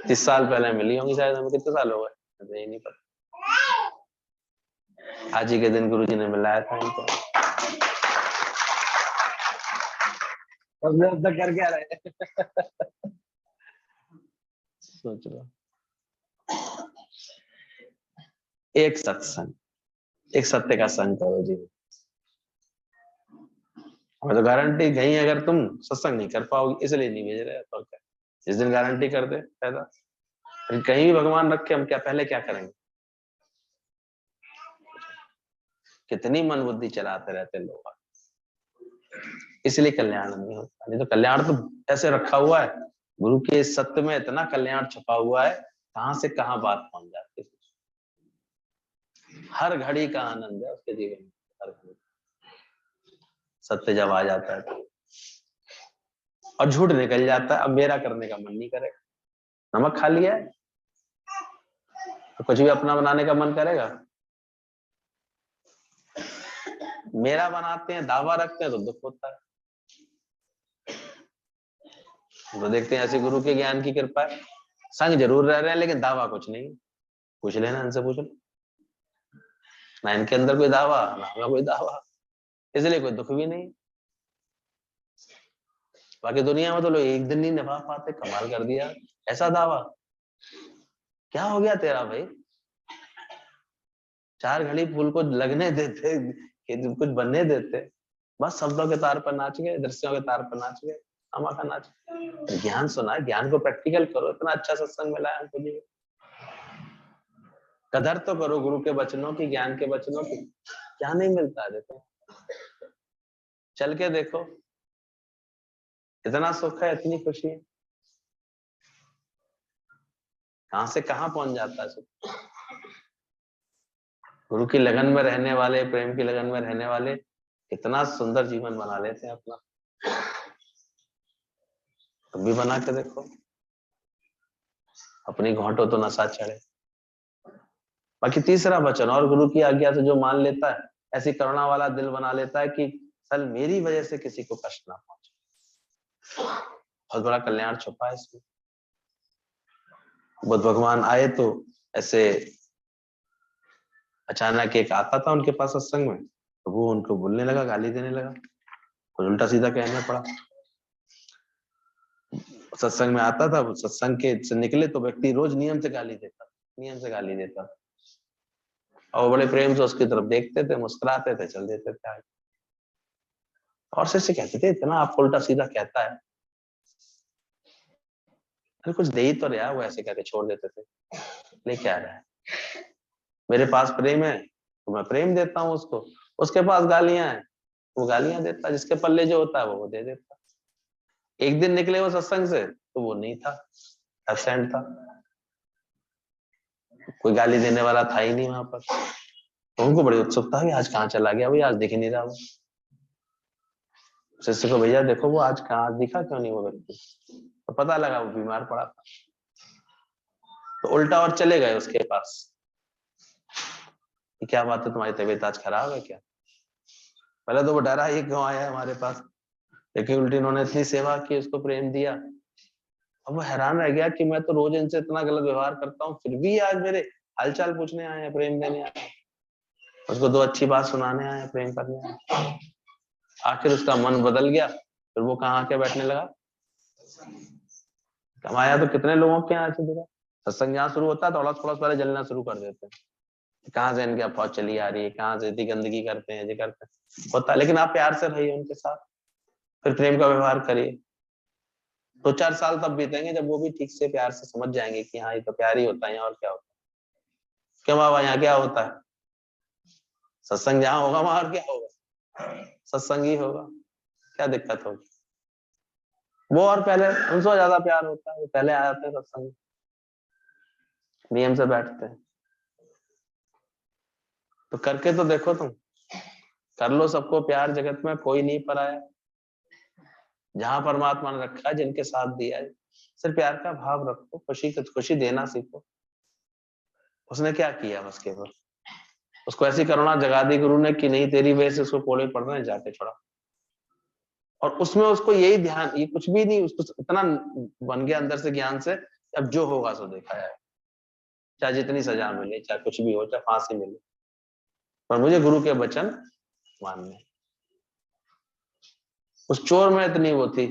30 साल पहले मिली होंगी शायद, हमें कितने साल हो गए मुझे नहीं पता। आज ही के दिन गुरुजी ने मिलाया था इनको। अब तक कर क्या रहे? सोच लो। एक सत्संग, एक सत्य का संग करो जी। हमें तो गारंटी कहीं अगर तुम सत्संग नहीं कर पाओगे इसलिए नहीं भेज रहे, तो क्या जिस दिन गारंटी कर दे पैदा, कहीं भी भगवान रखे हम क्या पहले क्या करेंगे? कितनी मन बुद्धि चलाते रहते लोग, इसलिए कल्याण नहीं होता। नहीं तो कल्याण तो ऐसे रखा हुआ है, गुरु के सत्य में इतना कल्याण छुपा हुआ है, कहां से कहां बात पहुंच जाती है। हर घड़ी का आनंद है उसके जीवन में, हर घड़ी सत्य जब आ जाता है तो। और झूठ निकल जाता है, अब मेरा करने का मन नहीं करेगा। नमक खा लिया है तो कुछ भी अपना बनाने का मन करेगा? मेरा बनाते हैं, दावा रखते हैं तो दुख होता है। तो देखते हैं ऐसे गुरु के ज्ञान की कृपा है, संग जरूर रह रहे हैं लेकिन दावा कुछ नहीं। पूछ लेना इनसे, पूछ लो ना, इनके अंदर कोई दावा ना हमें कोई दावा, इसलिए कोई दुख भी नहीं। बाकी दुनिया में तो लोग एक दिन नहीं निभा पाते, कमाल कर दिया, ऐसा दावा क्या हो गया तेरा भाई? 4 घड़ी फूल को लगने देते, कुछ बनने देते, बस शब्दों के तार पर नाच गए, दृश्यों के तार पर नाच गए, अमा का नाच। ज्ञान सुना, ज्ञान को प्रैक्टिकल करो, इतना अच्छा सत्संग मिला है हमको जी। कदर तो करो गुरु के वचनों की, ज्ञान के वचनों की। क्या नहीं मिलता है देखो, चल के देखो, इतना सुख है, इतनी खुशी है, कहां से कहां पहुंच जाता है सुख। गुरु की लगन में रहने वाले, प्रेम की लगन में रहने वाले कितना सुंदर जीवन बना लेते हैं अपना। तुम भी बना के देखो, अपनी घोंटो तो नशा चढ़े। बाकी तीसरा वचन, और गुरु की आज्ञा से जो मान लेता है, ऐसी करुणा वाला दिल बना लेता है कि सल मेरी वजह से किसी को कष्ट ना पहुंचे। बहुत बड़ा कल्याण छुपा है इसमें। बुद्ध भगवान आए तो ऐसे अचानक एक आता था उनके पास सत्संग में, तो वो उनको बोलने लगा, गाली देने लगा, कुछ उल्टा सीधा कहना पड़ा। सत्संग में आता था, सत्संग के से निकले तो व्यक्ति रोज नियम से गाली देता, नियम से गाली देता, और वो बड़े प्रेम से उसकी तरफ देखते थे, मुस्कुराते थे, चल देते थे आगे। और शिष्य कहते थे, इतना आपको उल्टा सीधा कहता है, अरे कुछ दे ही तो रहा, वो ऐसे कहते छोड़ देते थे। ले क्या रहा है, मेरे पास प्रेम है तो मैं प्रेम देता हूँ उसको, उसके पास गालियां हैं वो गालियां देता, जिसके पल्ले जो होता है वो दे देता। एक दिन निकले वो सत्संग से तो वो नहीं था, एब्सेंट था, कोई गाली देने वाला था ही नहीं वहां पर। तो उनको बड़ी उत्सुकता है, आज कहाँ चला गया, भाई आज दिख ही नहीं रहा वो। शिष्य को, भैया देखो वो आज कहाँ दिखा क्यों नहीं वो व्यक्ति, तो पता लगा वो बीमार पड़ा था। तो उल्टा और चले गए उसके पास, क्या बात है तुम्हारी तबीयत आज खराब है क्या। पहले तो वो डरा, ये क्यों आया है हमारे पास, लेकिन उल्टी उन्होंने इतनी सेवा की, उसको प्रेम दिया। अब वो हैरान रह गया कि मैं तो रोज इनसे इतना गलत व्यवहार करता हूँ, फिर भी आज मेरे हालचाल पूछने आए हैं, प्रेम देने आए हैं, उसको दो अच्छी बात सुनाने आए हैं, प्रेम करने आए हैं। आखिर उसका मन बदल गया, फिर वो कहाँ आके बैठने लगा, कमाया तो कितने लोगों के यहाँ से देखा, सत्संग जहाँ शुरू होता है तो थोड़ा पहले जलना शुरू कर देते हैं, कहाँ से इनकी अफवाह चली आ रही है, कहाँ से इतनी गंदगी करते हैं, ये करते हैं, होता है। लेकिन आप प्यार से रहिए उनके साथ, फिर प्रेम का व्यवहार करिए, 2-4 साल तब बीतेंगे जब वो भी ठीक से प्यार से समझ जाएंगे कि हाँ ये तो प्यार ही होता है, और क्या होता है, क्यों बाबा यहाँ क्या होता है, सत्संग जहाँ होगा वहां और क्या होगा, सत्संग ही होगा, क्या दिक्कत होगी। वो और पहले उनसे ज्यादा प्यार होता है, वो पहले आ जाते हैं सत्संग, नियम से बैठते हैं। तो करके तो देखो तुम, कर लो सबको प्यार, जगत में कोई नहीं पराया, जहां परमात्मा ने रखा है, जिनके साथ दिया है, सिर्फ प्यार का भाव रखो, खुशी देना सीखो। उसने क्या किया, बस केवल उसको ऐसी करुणा जगा दी गुरु ने कि नहीं तेरी वजह से उसको कोड़े पड़ रहे हैं, जाके छोड़ा। और उसमें उसको यही ध्यान, ये कुछ भी नहीं, उसको इतना बन गया अंदर से ज्ञान से, अब जो होगा सो देखा है, चाहे जितनी सजा मिले, चाहे कुछ भी हो, चाहे फांसी मिले, पर मुझे गुरु के वचन मानने। उस चोर में इतनी वो थी,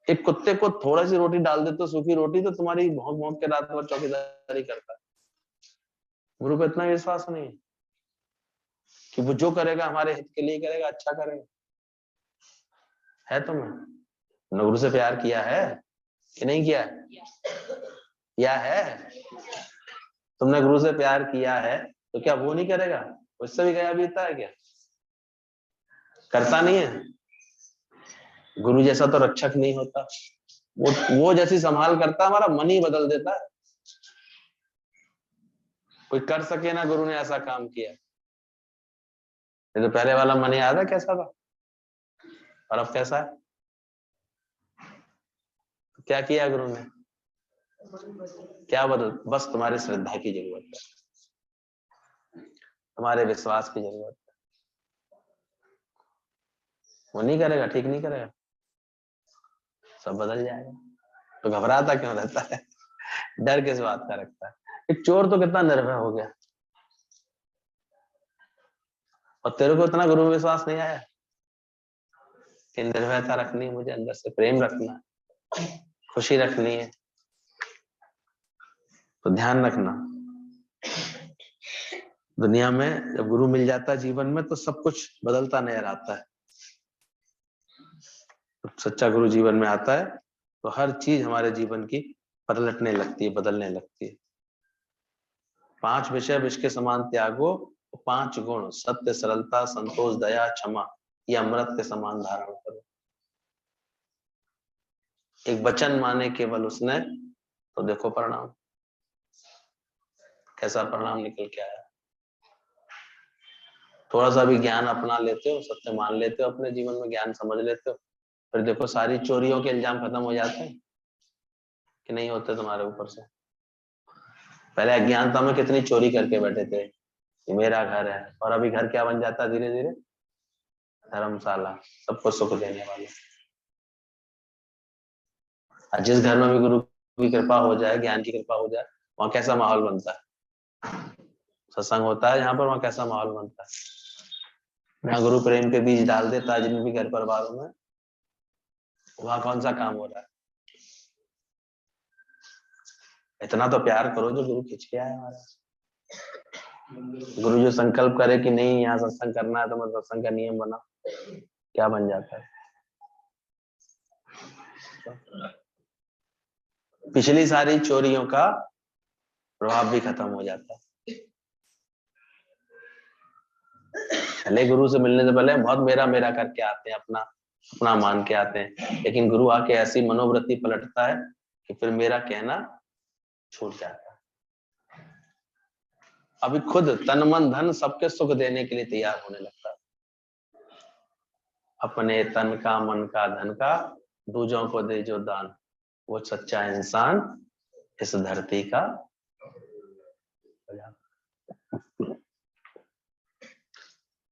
एक कुत्ते को थोड़ा सी रोटी डाल दे तो सूखी रोटी, तो तुम्हारी भौंक भौंक के रात भर चौकीदारी करता है। गुरु को इतना विश्वास नहीं कि वो जो करेगा हमारे हित के लिए करेगा, अच्छा करेगा। है तुम्हें, तुमने गुरु से प्यार किया है कि नहीं किया है, किया है, तुमने गुरु से प्यार किया है तो क्या वो नहीं करेगा, उससे भी गया बीता है क्या, करता नहीं है। गुरु जैसा तो रक्षक नहीं होता, वो जैसी संभाल करता, हमारा मन ही बदल देता है। कोई कर सके ना, गुरु ने ऐसा काम किया। ये तो पहले वाला मन याद है कैसा था, और अब कैसा है। तो क्या किया गुरु ने, क्या बदल, बस तुम्हारी श्रद्धा की जरूरत है, तुम्हारे विश्वास की जरूरत है। वो नहीं करेगा, ठीक नहीं करेगा, सब बदल जाएगा। तो घबराता क्यों रहता है, डर किस बात का रखता है। एक चोर तो कितना निर्भय हो गया, और तेरे को इतना गुरु में विश्वास नहीं आया कि निर्भयता रखनी है, मुझे अंदर से प्रेम रखना है, खुशी रखनी है। तो ध्यान रखना, दुनिया में जब गुरु मिल जाता है जीवन में तो सब कुछ बदलता नजर आता है। तो सच्चा गुरु जीवन में आता है तो हर चीज हमारे जीवन की पलटने लगती है, बदलने लगती है। 5 विषय विष के समान त्यागो, 5 गुण सत्य, सरलता, संतोष, दया, क्षमा, ये अमृत के समान धारण करो। एक वचन माने केवल उसने, तो देखो परिणाम कैसा परिणाम निकल के आया। थोड़ा सा भी ज्ञान अपना लेते हो, सत्य मान लेते हो, अपने जीवन में ज्ञान समझ लेते हो, फिर देखो सारी चोरियों के इल्जाम खत्म हो जाते हैं कि नहीं होते तुम्हारे ऊपर से। पहले अज्ञानता में कितनी चोरी करके बैठे थे कि मेरा घर है, और अभी घर क्या बन जाता है धीरे धीरे, धर्मशाला, सबको सुख देने वाला। जिस घर में भी गुरु की कृपा हो जाए, ज्ञान की कृपा हो जाए, वहां कैसा माहौल बनता है, सत्संग होता है जहाँ पर, वहाँ कैसा माहौल बनता है? यहाँ गुरु प्रेम के बीज डाल देता है जिन भी घर परिवारों में, वहाँ कौन सा काम हो रहा है? इतना तो प्यार करो जो गुरु खींच के आए हमारा। गुरु जो संकल्प करे कि नहीं यहाँ सत्संग करना है तो मैं सत्संग का नियम बना, क्या बन जाता है? पिछली सारी चोरियों का प्रभाव भी खत्म हो जाता है। पहले गुरु से मिलने से पहले बहुत मेरा मेरा करके आते हैं, अपना अपना मान के आते हैं, लेकिन गुरु आके ऐसी मनोवृत्ति पलटता है कि फिर मेरा कहना छूट जाता है। अभी खुद तन मन धन सबके सुख देने के लिए तैयार होने लगता है। अपने तन का, मन का, धन का दूजों को दे जो दान, वो सच्चा इंसान इस धरती का।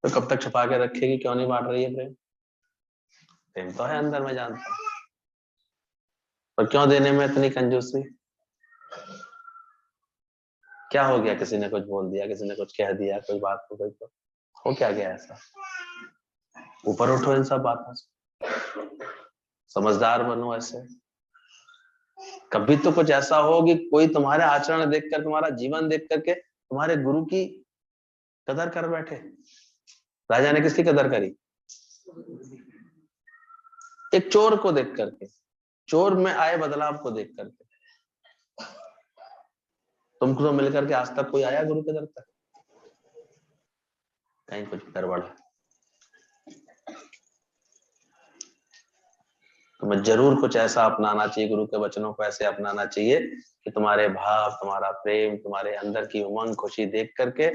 तो कब तक छुपा के रखेगी? क्यों नहीं बांट रही है प्रेम? प्रेम तो है अंदर में, जानता हूं, पर क्यों देने में इतनी कंजूसी? क्या हो गया? किसी ने कुछ बोल दिया, किसी ने कुछ कह दिया, कोई बात हो गई तो हो क्या गया ऐसा? ऊपर उठो इन सब बातों से, समझदार बनो। ऐसे कभी तो कुछ ऐसा हो कि कोई तुम्हारे आचरण देखकर, तुम्हारा जीवन देख करके तुम्हारे गुरु की कदर कर बैठे। राजा ने किसकी कदर करी? एक चोर को देख करके, चोर में आए बदलाव को देख करके। तुमको तो मिलकर के आज तक कोई आया गुरु के दर तक? कहीं कुछ गड़बड़ है। तुम्हें जरूर कुछ ऐसा अपनाना चाहिए, गुरु के वचनों को ऐसे अपनाना चाहिए कि तुम्हारे भाव, तुम्हारा प्रेम, तुम्हारे अंदर की उमंग खुशी देख करके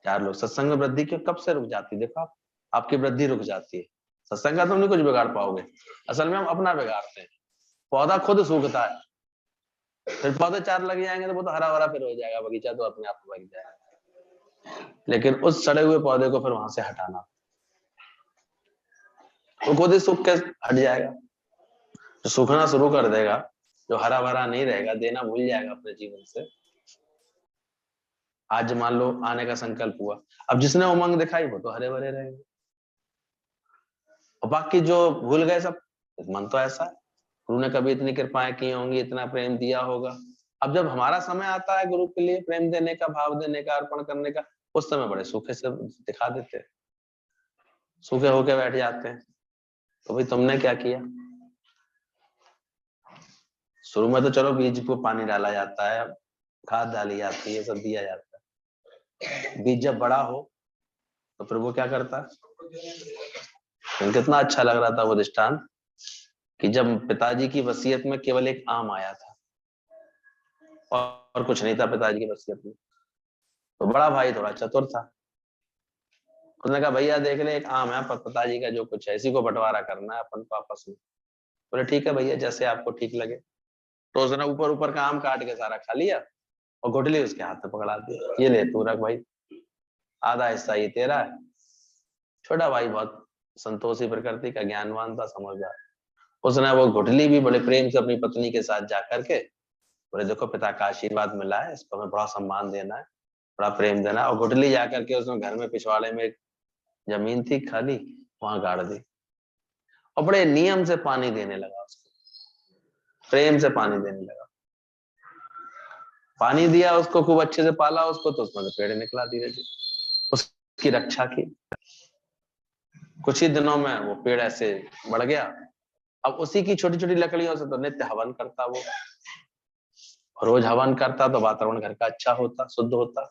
चार लोग। सत्संग में वृद्धि क्यों कब से रुक जाती है? देखो, आपकी वृद्धि रुक जाती है। सत्संग का तुम नहीं कुछ बिगाड़ पाओगे, असल में हम अपना बिगाड़ते हैं। पौधा खुद सूखता है, फिर पौधे चार लग जाएंगे तो वो तो हरा भरा फिर हो जाएगा, बगीचा तो अपने आप बन जाएगा। लेकिन उस सड़े हुए पौधे को फिर वहां से हटाना, वो खुद ही सूख के हट जाएगा। जो सूखना शुरू कर देगा, जो हरा भरा नहीं रहेगा, देना भूल जाएगा अपने जीवन से। आज मान लो आने का संकल्प हुआ, अब जिसने उमंग दिखाई वो तो हरे भरे रहेंगे, और बाकी जो भूल गए सब। मन तो ऐसा, गुरु ने कभी इतनी कृपाएं की होंगी, इतना प्रेम दिया होगा। अब जब हमारा समय आता है गुरु के लिए प्रेम देने का, भाव देने का, अर्पण करने का, उस समय बड़े सूखे से दिखा देते, सूखे होके बैठ जाते हैं। तो भाई तुमने क्या किया? शुरू में तो चलो बीज को पानी डाला जाता है, खाद डाली जाती है, सब दिया जाता है। बीज जब बड़ा हो तो फिर वो क्या करता है? कितना अच्छा लग रहा था वो दृष्टांत कि जब पिताजी की वसीयत में केवल एक आम आया था और कुछ नहीं था पिताजी की वसीयत में, तो बड़ा भाई थोड़ा चतुर था, उसने कहा भैया देख ले, एक आम है पिताजी का, जो कुछ है इसी को बंटवारा करना है अपन को आपस में। बोले ठीक है भैया, जैसे आपको ठीक लगे। तो उसने ऊपर ऊपर का आम काट के सारा खा लिया और गुठली उसके हाथ में पकड़ा दी, ये ले तू रख भाई, आधा हिस्सा ये तेरा है। छोटा भाई बहुत संतोषी प्रकृति का, ज्ञानवान था, समझदार। उसने वो गुठली भी बड़े प्रेम से अपनी पत्नी के साथ जाकर के बोले देखो पिता का आशीर्वाद मिला है, इसको हमें बड़ा सम्मान देना है, बड़ा प्रेम देना है। और गुठली जाकर के उसने घर में पिछवाड़े में एक जमीन थी खाली, वहां गाड़ दी और बड़े नियम से पानी देने लगा उसको, प्रेम से पानी देने लगा। पानी दिया उसको, खूब अच्छे से पाला उसको, तो उसमें पेड़ निकला धीरे धीरे, उसकी रक्षा की। कुछ ही दिनों में वो पेड़ ऐसे बढ़ गया। अब उसी की छोटी छोटी लकड़ियों से तो नित्य हवन करता वो, रोज हवन करता तो वातावरण घर का अच्छा होता, शुद्ध होता,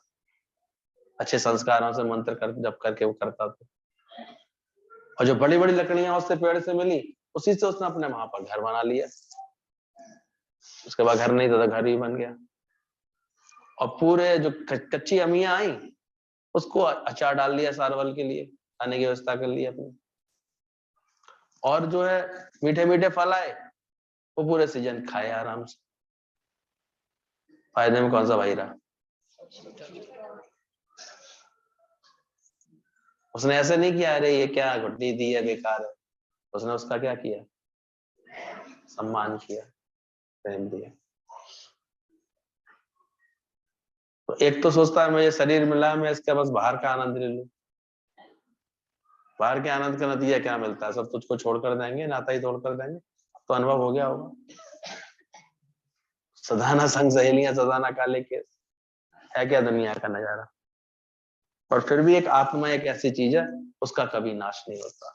अच्छे संस्कारों से मंत्र कर जप करके वो करता था। और जो बड़ी बड़ी लकड़ियां उससे पेड़ से मिली, उसी से उसने अपने वहां पर घर बना लिया। उसके बाद घर नहीं था तो घर ही बन गया। और पूरे जो कच्ची अमियां आई उसको अचार डाल दिया सारवल के लिए, खाने की व्यवस्था कर ली अपनी। और जो है मीठे मीठे फल आए, वो पूरे सीजन खाए आराम से। फायदे में कौन सा भाई रहा? उसने ऐसे नहीं किया अरे ये क्या घुट्टी दी है बेकार है, उसने उसका क्या किया? सम्मान किया, प्रेम दिया। तो एक तो सोचता है मैं ये शरीर मिला है, मैं इसका बस बाहर का आनंद ले लूं। बाहर के आनंद का नतीजा क्या मिलता है? सब तुझको छोड़ कर देंगे, नाता ही तोड़ कर देंगे। तो अनुभव हो गया होगा, सदाना संग सहेलियां सदाना काले केस, है क्या दुनिया का नजारा। और फिर भी एक आत्मा एक ऐसी चीज है, उसका कभी नाश नहीं होता।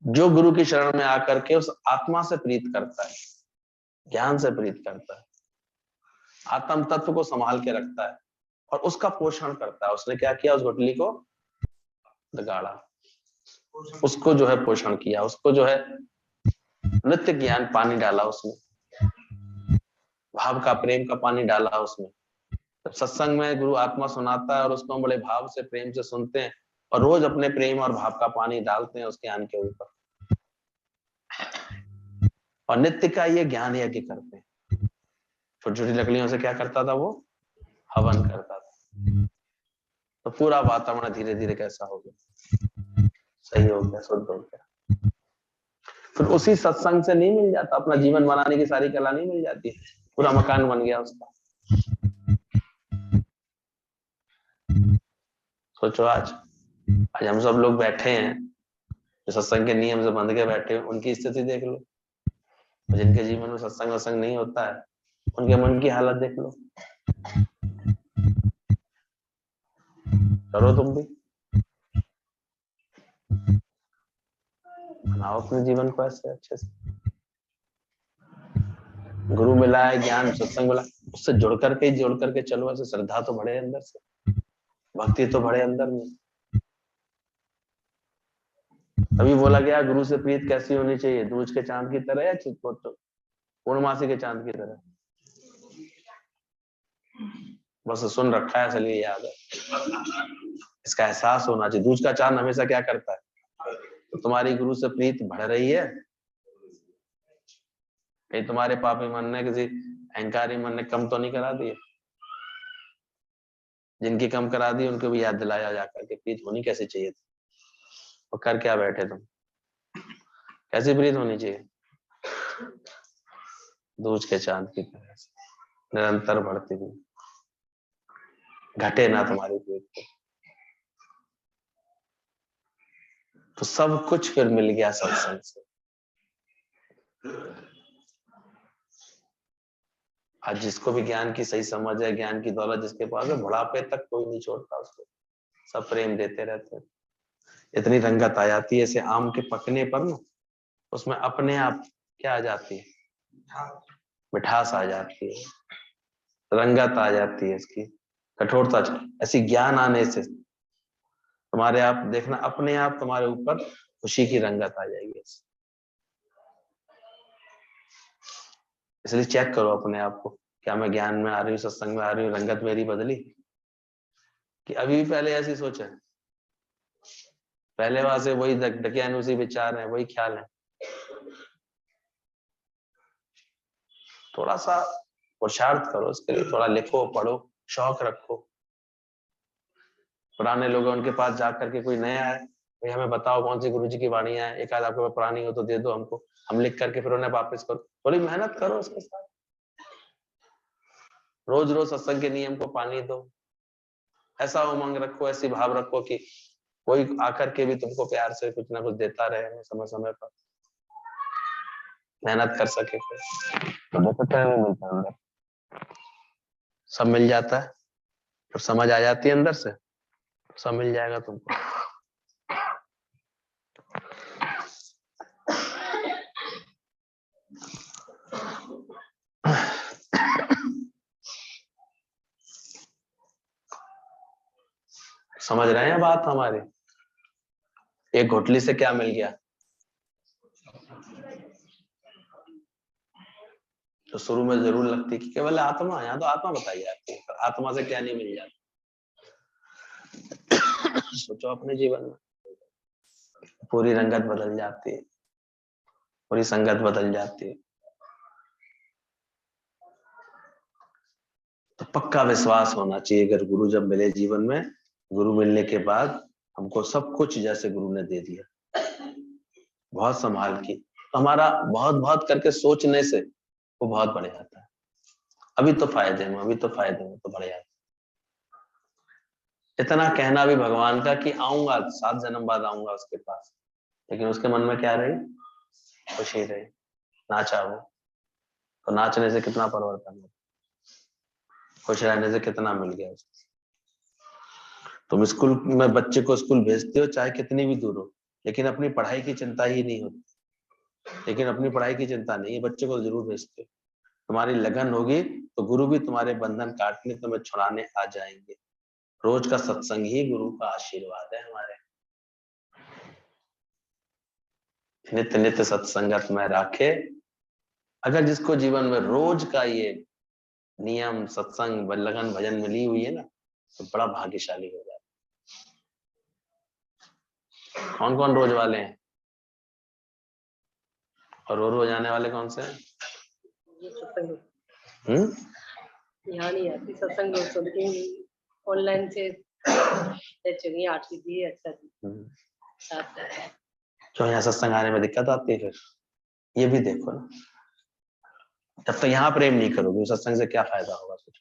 जो गुरु की शरण में आकर के उस आत्मा से प्रीत करता है, ज्ञान से प्रीत करता है, आत्म तत्व को संभाल के रखता है और उसका पोषण करता है। उसने क्या किया? उस गुठली को गाड़ा, उसको जो है पोषण किया, उसको जो है नित्य ज्ञान पानी डाला उसमें, भाव का प्रेम का पानी डाला उसमें। जब सत्संग में गुरु आत्मा सुनाता है और उसको हम बड़े भाव से प्रेम से सुनते हैं और रोज अपने प्रेम और भाव का पानी डालते हैं उसके ज्ञान के ऊपर, और नित्य का ये ज्ञान यज्ञ करते हैं। छोटी छोटी लकड़ियों से क्या करता था वो? हवन करता था। तो पूरा वातावरण धीरे धीरे कैसा हो गया? सही हो गया, शुद्ध हो गया। फिर उसी सत्संग से नहीं मिल जाता, अपना जीवन बनाने की सारी कला नहीं मिल जाती, पूरा मकान बन गया उसका। सोचो आज हम सब लोग बैठे हैं, जो सत्संग के नियम से बंध के बैठे हैं, उनकी स्थिति देख लो। जिनके जीवन में सत्संग वत्संग नहीं होता है, उनके मन की हालत देख लो। करो तुम भी, बनाओ अपने जीवन को ऐसे अच्छे से। गुरु मिला है, ज्ञान सत्संग मिला, उससे जुड़ करके चलो। ऐसे श्रद्धा तो बढ़े अंदर से, भक्ति तो बढ़े अंदर में। अभी बोला गया गुरु से प्रीत कैसी होनी चाहिए? दूज के चांद की तरह या पूर्णमासी के चांद की तरह? बस सुन रखा है इसलिए याद है, इसका एहसास होना चाहिए। दूज का चांद हमेशा क्या करता है? तो तुम्हारी गुरु से प्रीत बढ़ रही है, कहीं तुम्हारे पापी मन ने, किसी अहंकारी मन ने कम तो नहीं करा दिए? जिनकी कम करा दी उनको भी याद दिलाया जाकर के प्रीत होनी कैसे चाहिए थी। और कर क्या बैठे तुम? कैसी प्रीत होनी चाहिए? दूज के चांद की तरह से निरंतर बढ़ती हुई, घटे ना तुम्हारी प्रीत। तो सब कुछ फिर मिल गया सत्संग से। आज जिसको भी ज्ञान की सही समझ है, ज्ञान की दौलत जिसके पास है, बुढ़ापे तक कोई नहीं छोड़ता उसको, सब प्रेम देते रहते हैं। इतनी रंगत आ जाती है ऐसे आम के पकने पर ना, उसमें अपने आप क्या आ जाती है? मिठास आ जाती है, रंगत आ जाती है, इसकी कठोरता। ऐसी ज्ञान आने से तुम्हारे आप देखना, अपने आप तुम्हारे ऊपर खुशी की रंगत आ जाएगी। इसलिए चेक करो अपने आप को, क्या मैं ज्ञान में आ रही हूँ, सत्संग में आ रही हूँ, रंगत मेरी बदली कि अभी भी पहले ऐसी सोच है? पहले वहां से वही उसी विचार है, वही ख्याल है। थोड़ा सा पुरुषार्थ करो इसके लिए, थोड़ा लिखो पढ़ो, शौक रखो। पुराने लोग उनके पास जाकर के, कोई नया है भाई हमें बताओ कौन सी गुरु जी की वाणियां है, एक आध आपके पास पुरानी हो तो दे दो हमको, हम लिख करके फिर उन्हें वापस करो। थोड़ी मेहनत करो उसके साथ, रोज रोज सत्संग के नियम को पानी दो। ऐसा उमंग रखो, ऐसी भाव रखो कि कोई आकर के भी तुमको प्यार से कुछ ना कुछ देता रहे समय समय पर, मेहनत कर सके। तो सब मिल जाता है, जब समझ आ जाती है अंदर से, सब मिल जाएगा तुमको। समझ रहे हैं बात हमारी? एक घोटली से क्या मिल गया? तो शुरू में जरूर लगती कि केवल आत्मा, यहाँ तो आत्मा बताई जाती है, तो आत्मा से क्या नहीं मिल जाता? सोचो अपने जीवन में, पूरी रंगत बदल जाती है, पूरी संगत बदल जाती है। तो पक्का विश्वास होना चाहिए, अगर गुरु जब मिले जीवन में, गुरु मिलने के बाद हमको सब कुछ जैसे गुरु ने दे दिया, बहुत संभाल की, तो हमारा बहुत बहुत करके सोचने से वो बहुत बढ़ जाता है। अभी तो फायदे में, तो बढ़ जाता है। इतना कहना भी भगवान का कि आऊंगा 7 जन्म बाद आऊंगा उसके पास, लेकिन उसके मन में क्या रही? खुशी रही, नाचा वो। तो नाचने से कितना परिवर्तन हो, खुश रहने से कितना मिल गया उसको। तुम स्कूल में बच्चे को स्कूल भेजते हो चाहे कितनी भी दूर हो, लेकिन अपनी पढ़ाई की चिंता ही नहीं होती। लेकिन अपनी पढ़ाई की चिंता नहीं है, बच्चे को जरूर भेजते हो। तुम्हारी लगन होगी तो गुरु भी तुम्हारे बंधन काटने, तुम्हें छुड़ाने आ जाएंगे। रोज का सत्संग ही गुरु का आशीर्वाद है हमारे। नित्य नित्य सत्संगत में राखे। अगर जिसको जीवन में रोज का ये नियम सत्संग लगन भजन मिली हुई है ना, तो बड़ा भाग्यशाली हो जाता है। कौन कौन रोज वाले हैं और रोज आने वाले कौन से हैं?
यहाँ नहीं आती सत्संग, लोग सुनते ऑनलाइन से चलिए आती थी। अच्छा
क्यों यहाँ सत्संग आने में दिक्कत आती है? फिर ये भी देखो ना, जब तक यहाँ प्रेम नहीं करोगे सत्संग से क्या फायदा होगा? कुछ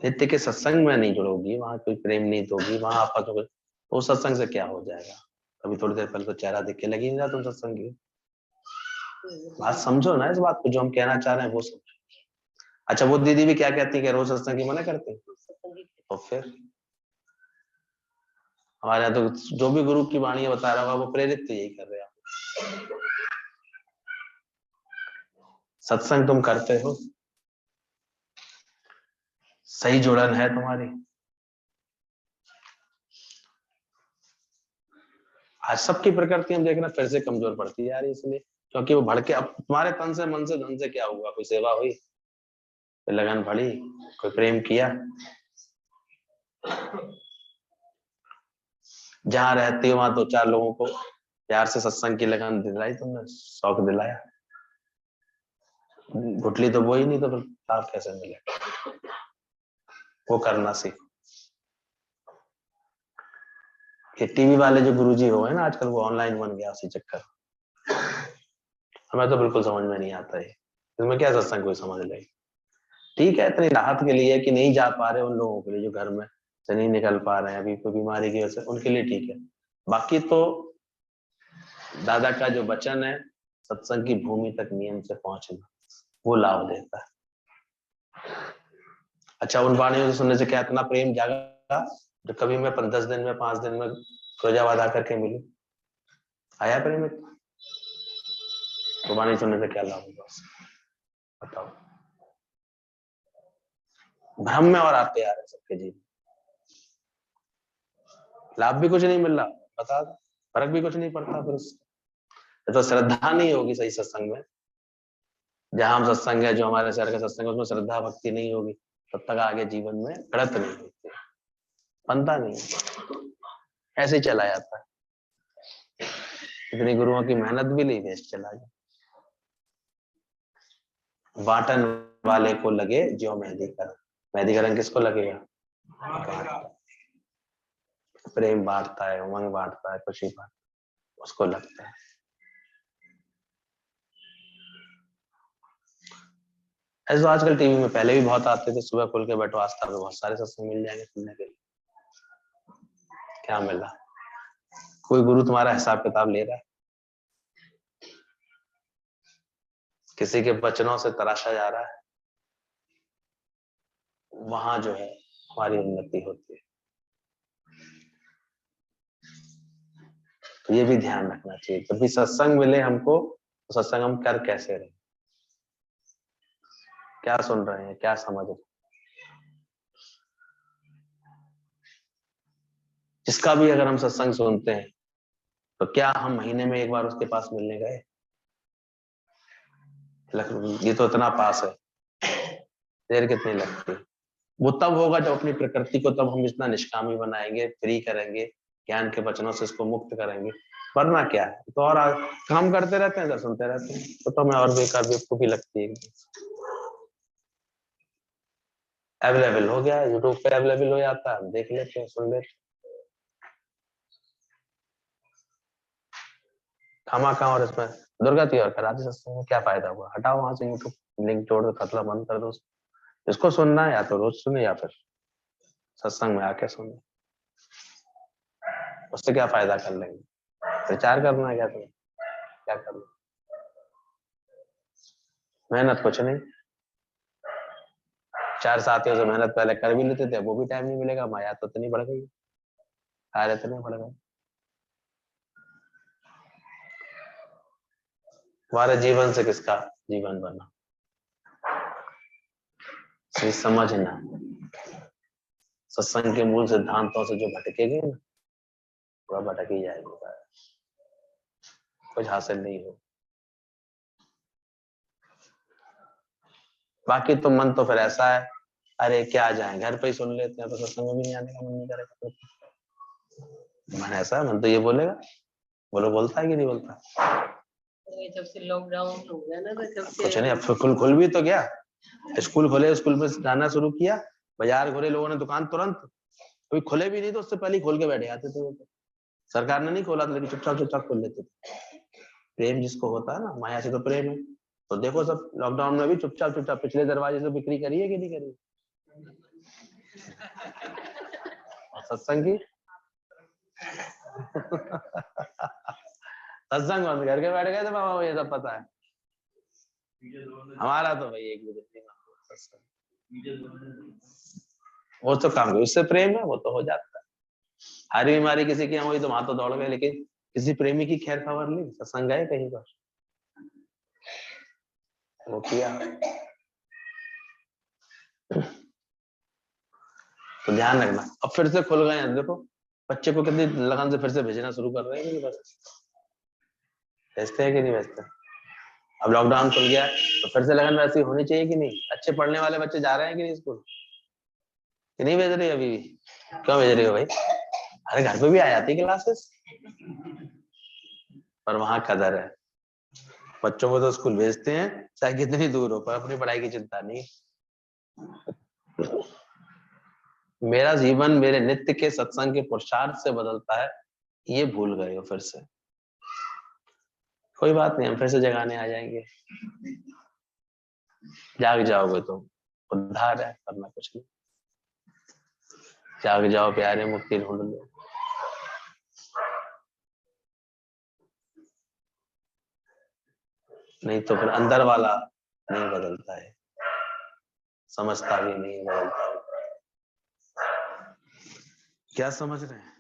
नित्य के सत्संग में नहीं जुड़ोगी, वहां कोई प्रेम नहीं दोगी, वहां आपका तो सत्संग से क्या हो जाएगा? अभी थोड़ी देर पहले तो चेहरा देख के लगी नहीं रहा तुम सत्संग की। बात समझो ना, इस बात को जो हम कहना चाह रहे हैं वो समझो। अच्छा, वो दीदी भी क्या कहती है कि रोज सत्संग की मना करते हैं? तो फिर हमारे यहाँ तो जो भी गुरु की वाणी बता रहा होगा वो प्रेरित तो यही कर रहे हैं। सत्संग तुम करते हो, सही जुड़न है तुम्हारी। आज सबकी प्रकृति हम देखना फिर से कमजोर पड़ती है यार, इसलिए क्योंकि वो भड़के। अब तुम्हारे तन से मन से धन से क्या हुआ? कोई सेवा हुई, कोई लगन पड़ी, कोई प्रेम किया? जहां रहती हो वहां 2-4 लोगों को प्यार से सत्संग की लगन दिलाई तुमने, शौक दिलाया। गुटली तो वो ही नहीं, तो फिर लाभ कैसे मिले? वो करना सीखो। ये टीवी वाले जो गुरुजी हो गए ना आजकल, वो ऑनलाइन बन गया उसी चक्कर। हमें तो बिल्कुल समझ में नहीं आता है इसमें क्या सत्संग कोई समझ ले। ठीक है, इतनी राहत के लिए कि नहीं जा पा रहे उन लोगों के लिए जो घर में से नहीं निकल पा रहे हैं अभी कोई बीमारी की वजह से, उनके लिए ठीक है। बाकी तो दादा का जो वचन है, सत्संग की भूमि तक नियम से पहुंचना, वो लाभ देता है। अच्छा, उन वाणियों से सुनने से क्या इतना प्रेम जागा जो कभी मैं 10 दिन में 5 दिन में फिरोजाबाद आकर के मिली? आया प्रेम इतना? तो वाणी सुनने से क्या लाभ होगा? बताओ। भ्रम में और आते आ रहे सबके जीवन, लाभ भी कुछ नहीं मिल रहा, बता दो, फर्क भी कुछ नहीं पड़ता। फिर उससे तो श्रद्धा नहीं होगी सही सत्संग में। जहां हम सत्संग है, जो हमारे शहर का सत्संग है, उसमें श्रद्धा भक्ति नहीं होगी, तब तक आगे जीवन में गलत नहीं होती, बनता नहीं, ऐसे ही चला जाता है। इतनी गुरुओं की मेहनत भी नहीं वेस्ट चला गया। बांटन वाले को लगे जो मेहंदीकरण। मेहंदीकरण किसको लगेगा? प्रेम बांटता है, उमंग बांटता है, खुशी बांटता है, उसको लगता है। ऐसे तो आजकल टीवी में पहले भी बहुत आते थे, सुबह खुल के बैठो आस्था पे बहुत सारे सत्संग मिल जाएंगे सुनने के लिए। क्या मिला? कोई गुरु तुम्हारा हिसाब किताब ले रहा है? किसी के वचनों से तराशा जा रहा है? वहां जो है हमारी उन्नति होती है। तो ये भी ध्यान रखना चाहिए, जब भी सत्संग मिले हमको तो सत्संग हम कर कैसे रहे, क्या सुन रहे हैं, क्या समझ रहे हैं। जिसका भी अगर हम सत्संग सुनते हैं तो क्या हम महीने में एक बार उसके पास मिलने गए? ये तो इतना पास है, देर कितनी लगती है? वो तब होगा जब अपनी प्रकृति को तब हम इतना निष्कामी बनाएंगे, फ्री करेंगे, ज्ञान के वचनों से इसको मुक्त करेंगे। वरना क्या है, तो और काम करते रहते हैं, सुनते रहते हैं, तो हमें और बेकार बेवकूफी लगती है। अवेलेबल हो गया, यूट्यूब पे अवेलेबल हो जाता है, देख लेते हैं, सुन लेते हैं। खामा खा और इसमें दुर्गा और कराची सत्संग में क्या फायदा हुआ? हटाओ वहां से यूट्यूब लिंक, तोड़ दो, खतरा बंद कर दो। इसको सुनना है या तो रोज सुने या फिर सत्संग में आके सुनो, उससे क्या फायदा कर लेंगे? प्रचार करना है क्या तुम्हें? क्या करना? मेहनत कुछ नहीं, 4 साथियों से मेहनत पहले कर भी लेते थे, वो भी टाइम नहीं मिलेगा, माया तो इतनी बढ़ गई, कार्य इतने बढ़ गए। हमारे जीवन से किसका जीवन बना? समझना, सत्संग के मूल सिद्धांतों से जो भटकेगी ना, वह भटक ही जाएगा, कुछ हासिल नहीं हो। बाकी तो मन तो फिर ऐसा है, अरे क्या जाए, घर पे ही सुन लेते हैं, तो सत्संग में भी नहीं आने का मन नहीं करेगा। मन ऐसा है, मन तो ये बोलेगा, बोलो, बोलता है कि नहीं बोलता?
जब से लॉकडाउन हो गया ना, तो जब से
कुछ नहीं, अब खुल भी तो गया, स्कूल खुले, स्कूल में जाना शुरू किया, बाजार खुले, लोगों ने दुकान तुरंत, कोई खुले भी नहीं तो उससे पहले खोल के बैठे आते थे। सरकार ने नहीं खोला था, लेकिन चुपचाप खोल लेते थे। प्रेम जिसको होता है ना, माया से तो प्रेम है। तो देखो सब लॉकडाउन में भी चुपचाप पिछले दरवाजे से बिक्री करी है कि नहीं करी? और सत्संग की सत्संग बंद करके बैठ गए थे बाबा, ये सब पता है हमारा तो भाई एक वो तो काम है, उससे प्रेम है, वो तो हो जाता है। हरी बीमारी किसी की हुई तो वहां तो दौड़ गए, लेकिन किसी प्रेमी की खैर खबर ली, सत्संग गए कहीं पर, वो किया। तो ध्यान रखना। अब फिर से खुल गए हैं, देखो बच्चे को कितनी लगन से फिर से भेजना शुरू कर रहे हैं कि बस भेजते हैं कि नहीं भेजते? अब लॉकडाउन खुल गया तो फिर से लगन वैसी होनी चाहिए कि नहीं? अच्छे पढ़ने वाले बच्चे जा रहे हैं कि नहीं स्कूल, कि नहीं भेज रही अभी भी? क्यों भेज रही हो भाई? अरे घर पे भी आ जाती क्लासेस, पर वहां कदर है। बच्चों को तो स्कूल भेजते हैं चाहे कितनी दूर हो, पर अपनी पढ़ाई की चिंता नहीं। मेरा जीवन मेरे नित्य के सत्संग के पुरुषार्थ से बदलता है, ये भूल गए हो फिर से। कोई बात नहीं, हम फिर से जगाने आ जाएंगे, जाग जाओगे तो उद्धार है, करना कुछ नहीं। जाग जाओ प्यारे, मुक्ति ढूंढ लो। नहीं तो फिर अंदर वाला नहीं बदलता है, समझता भी नहीं बदलता। क्या समझ रहे हैं?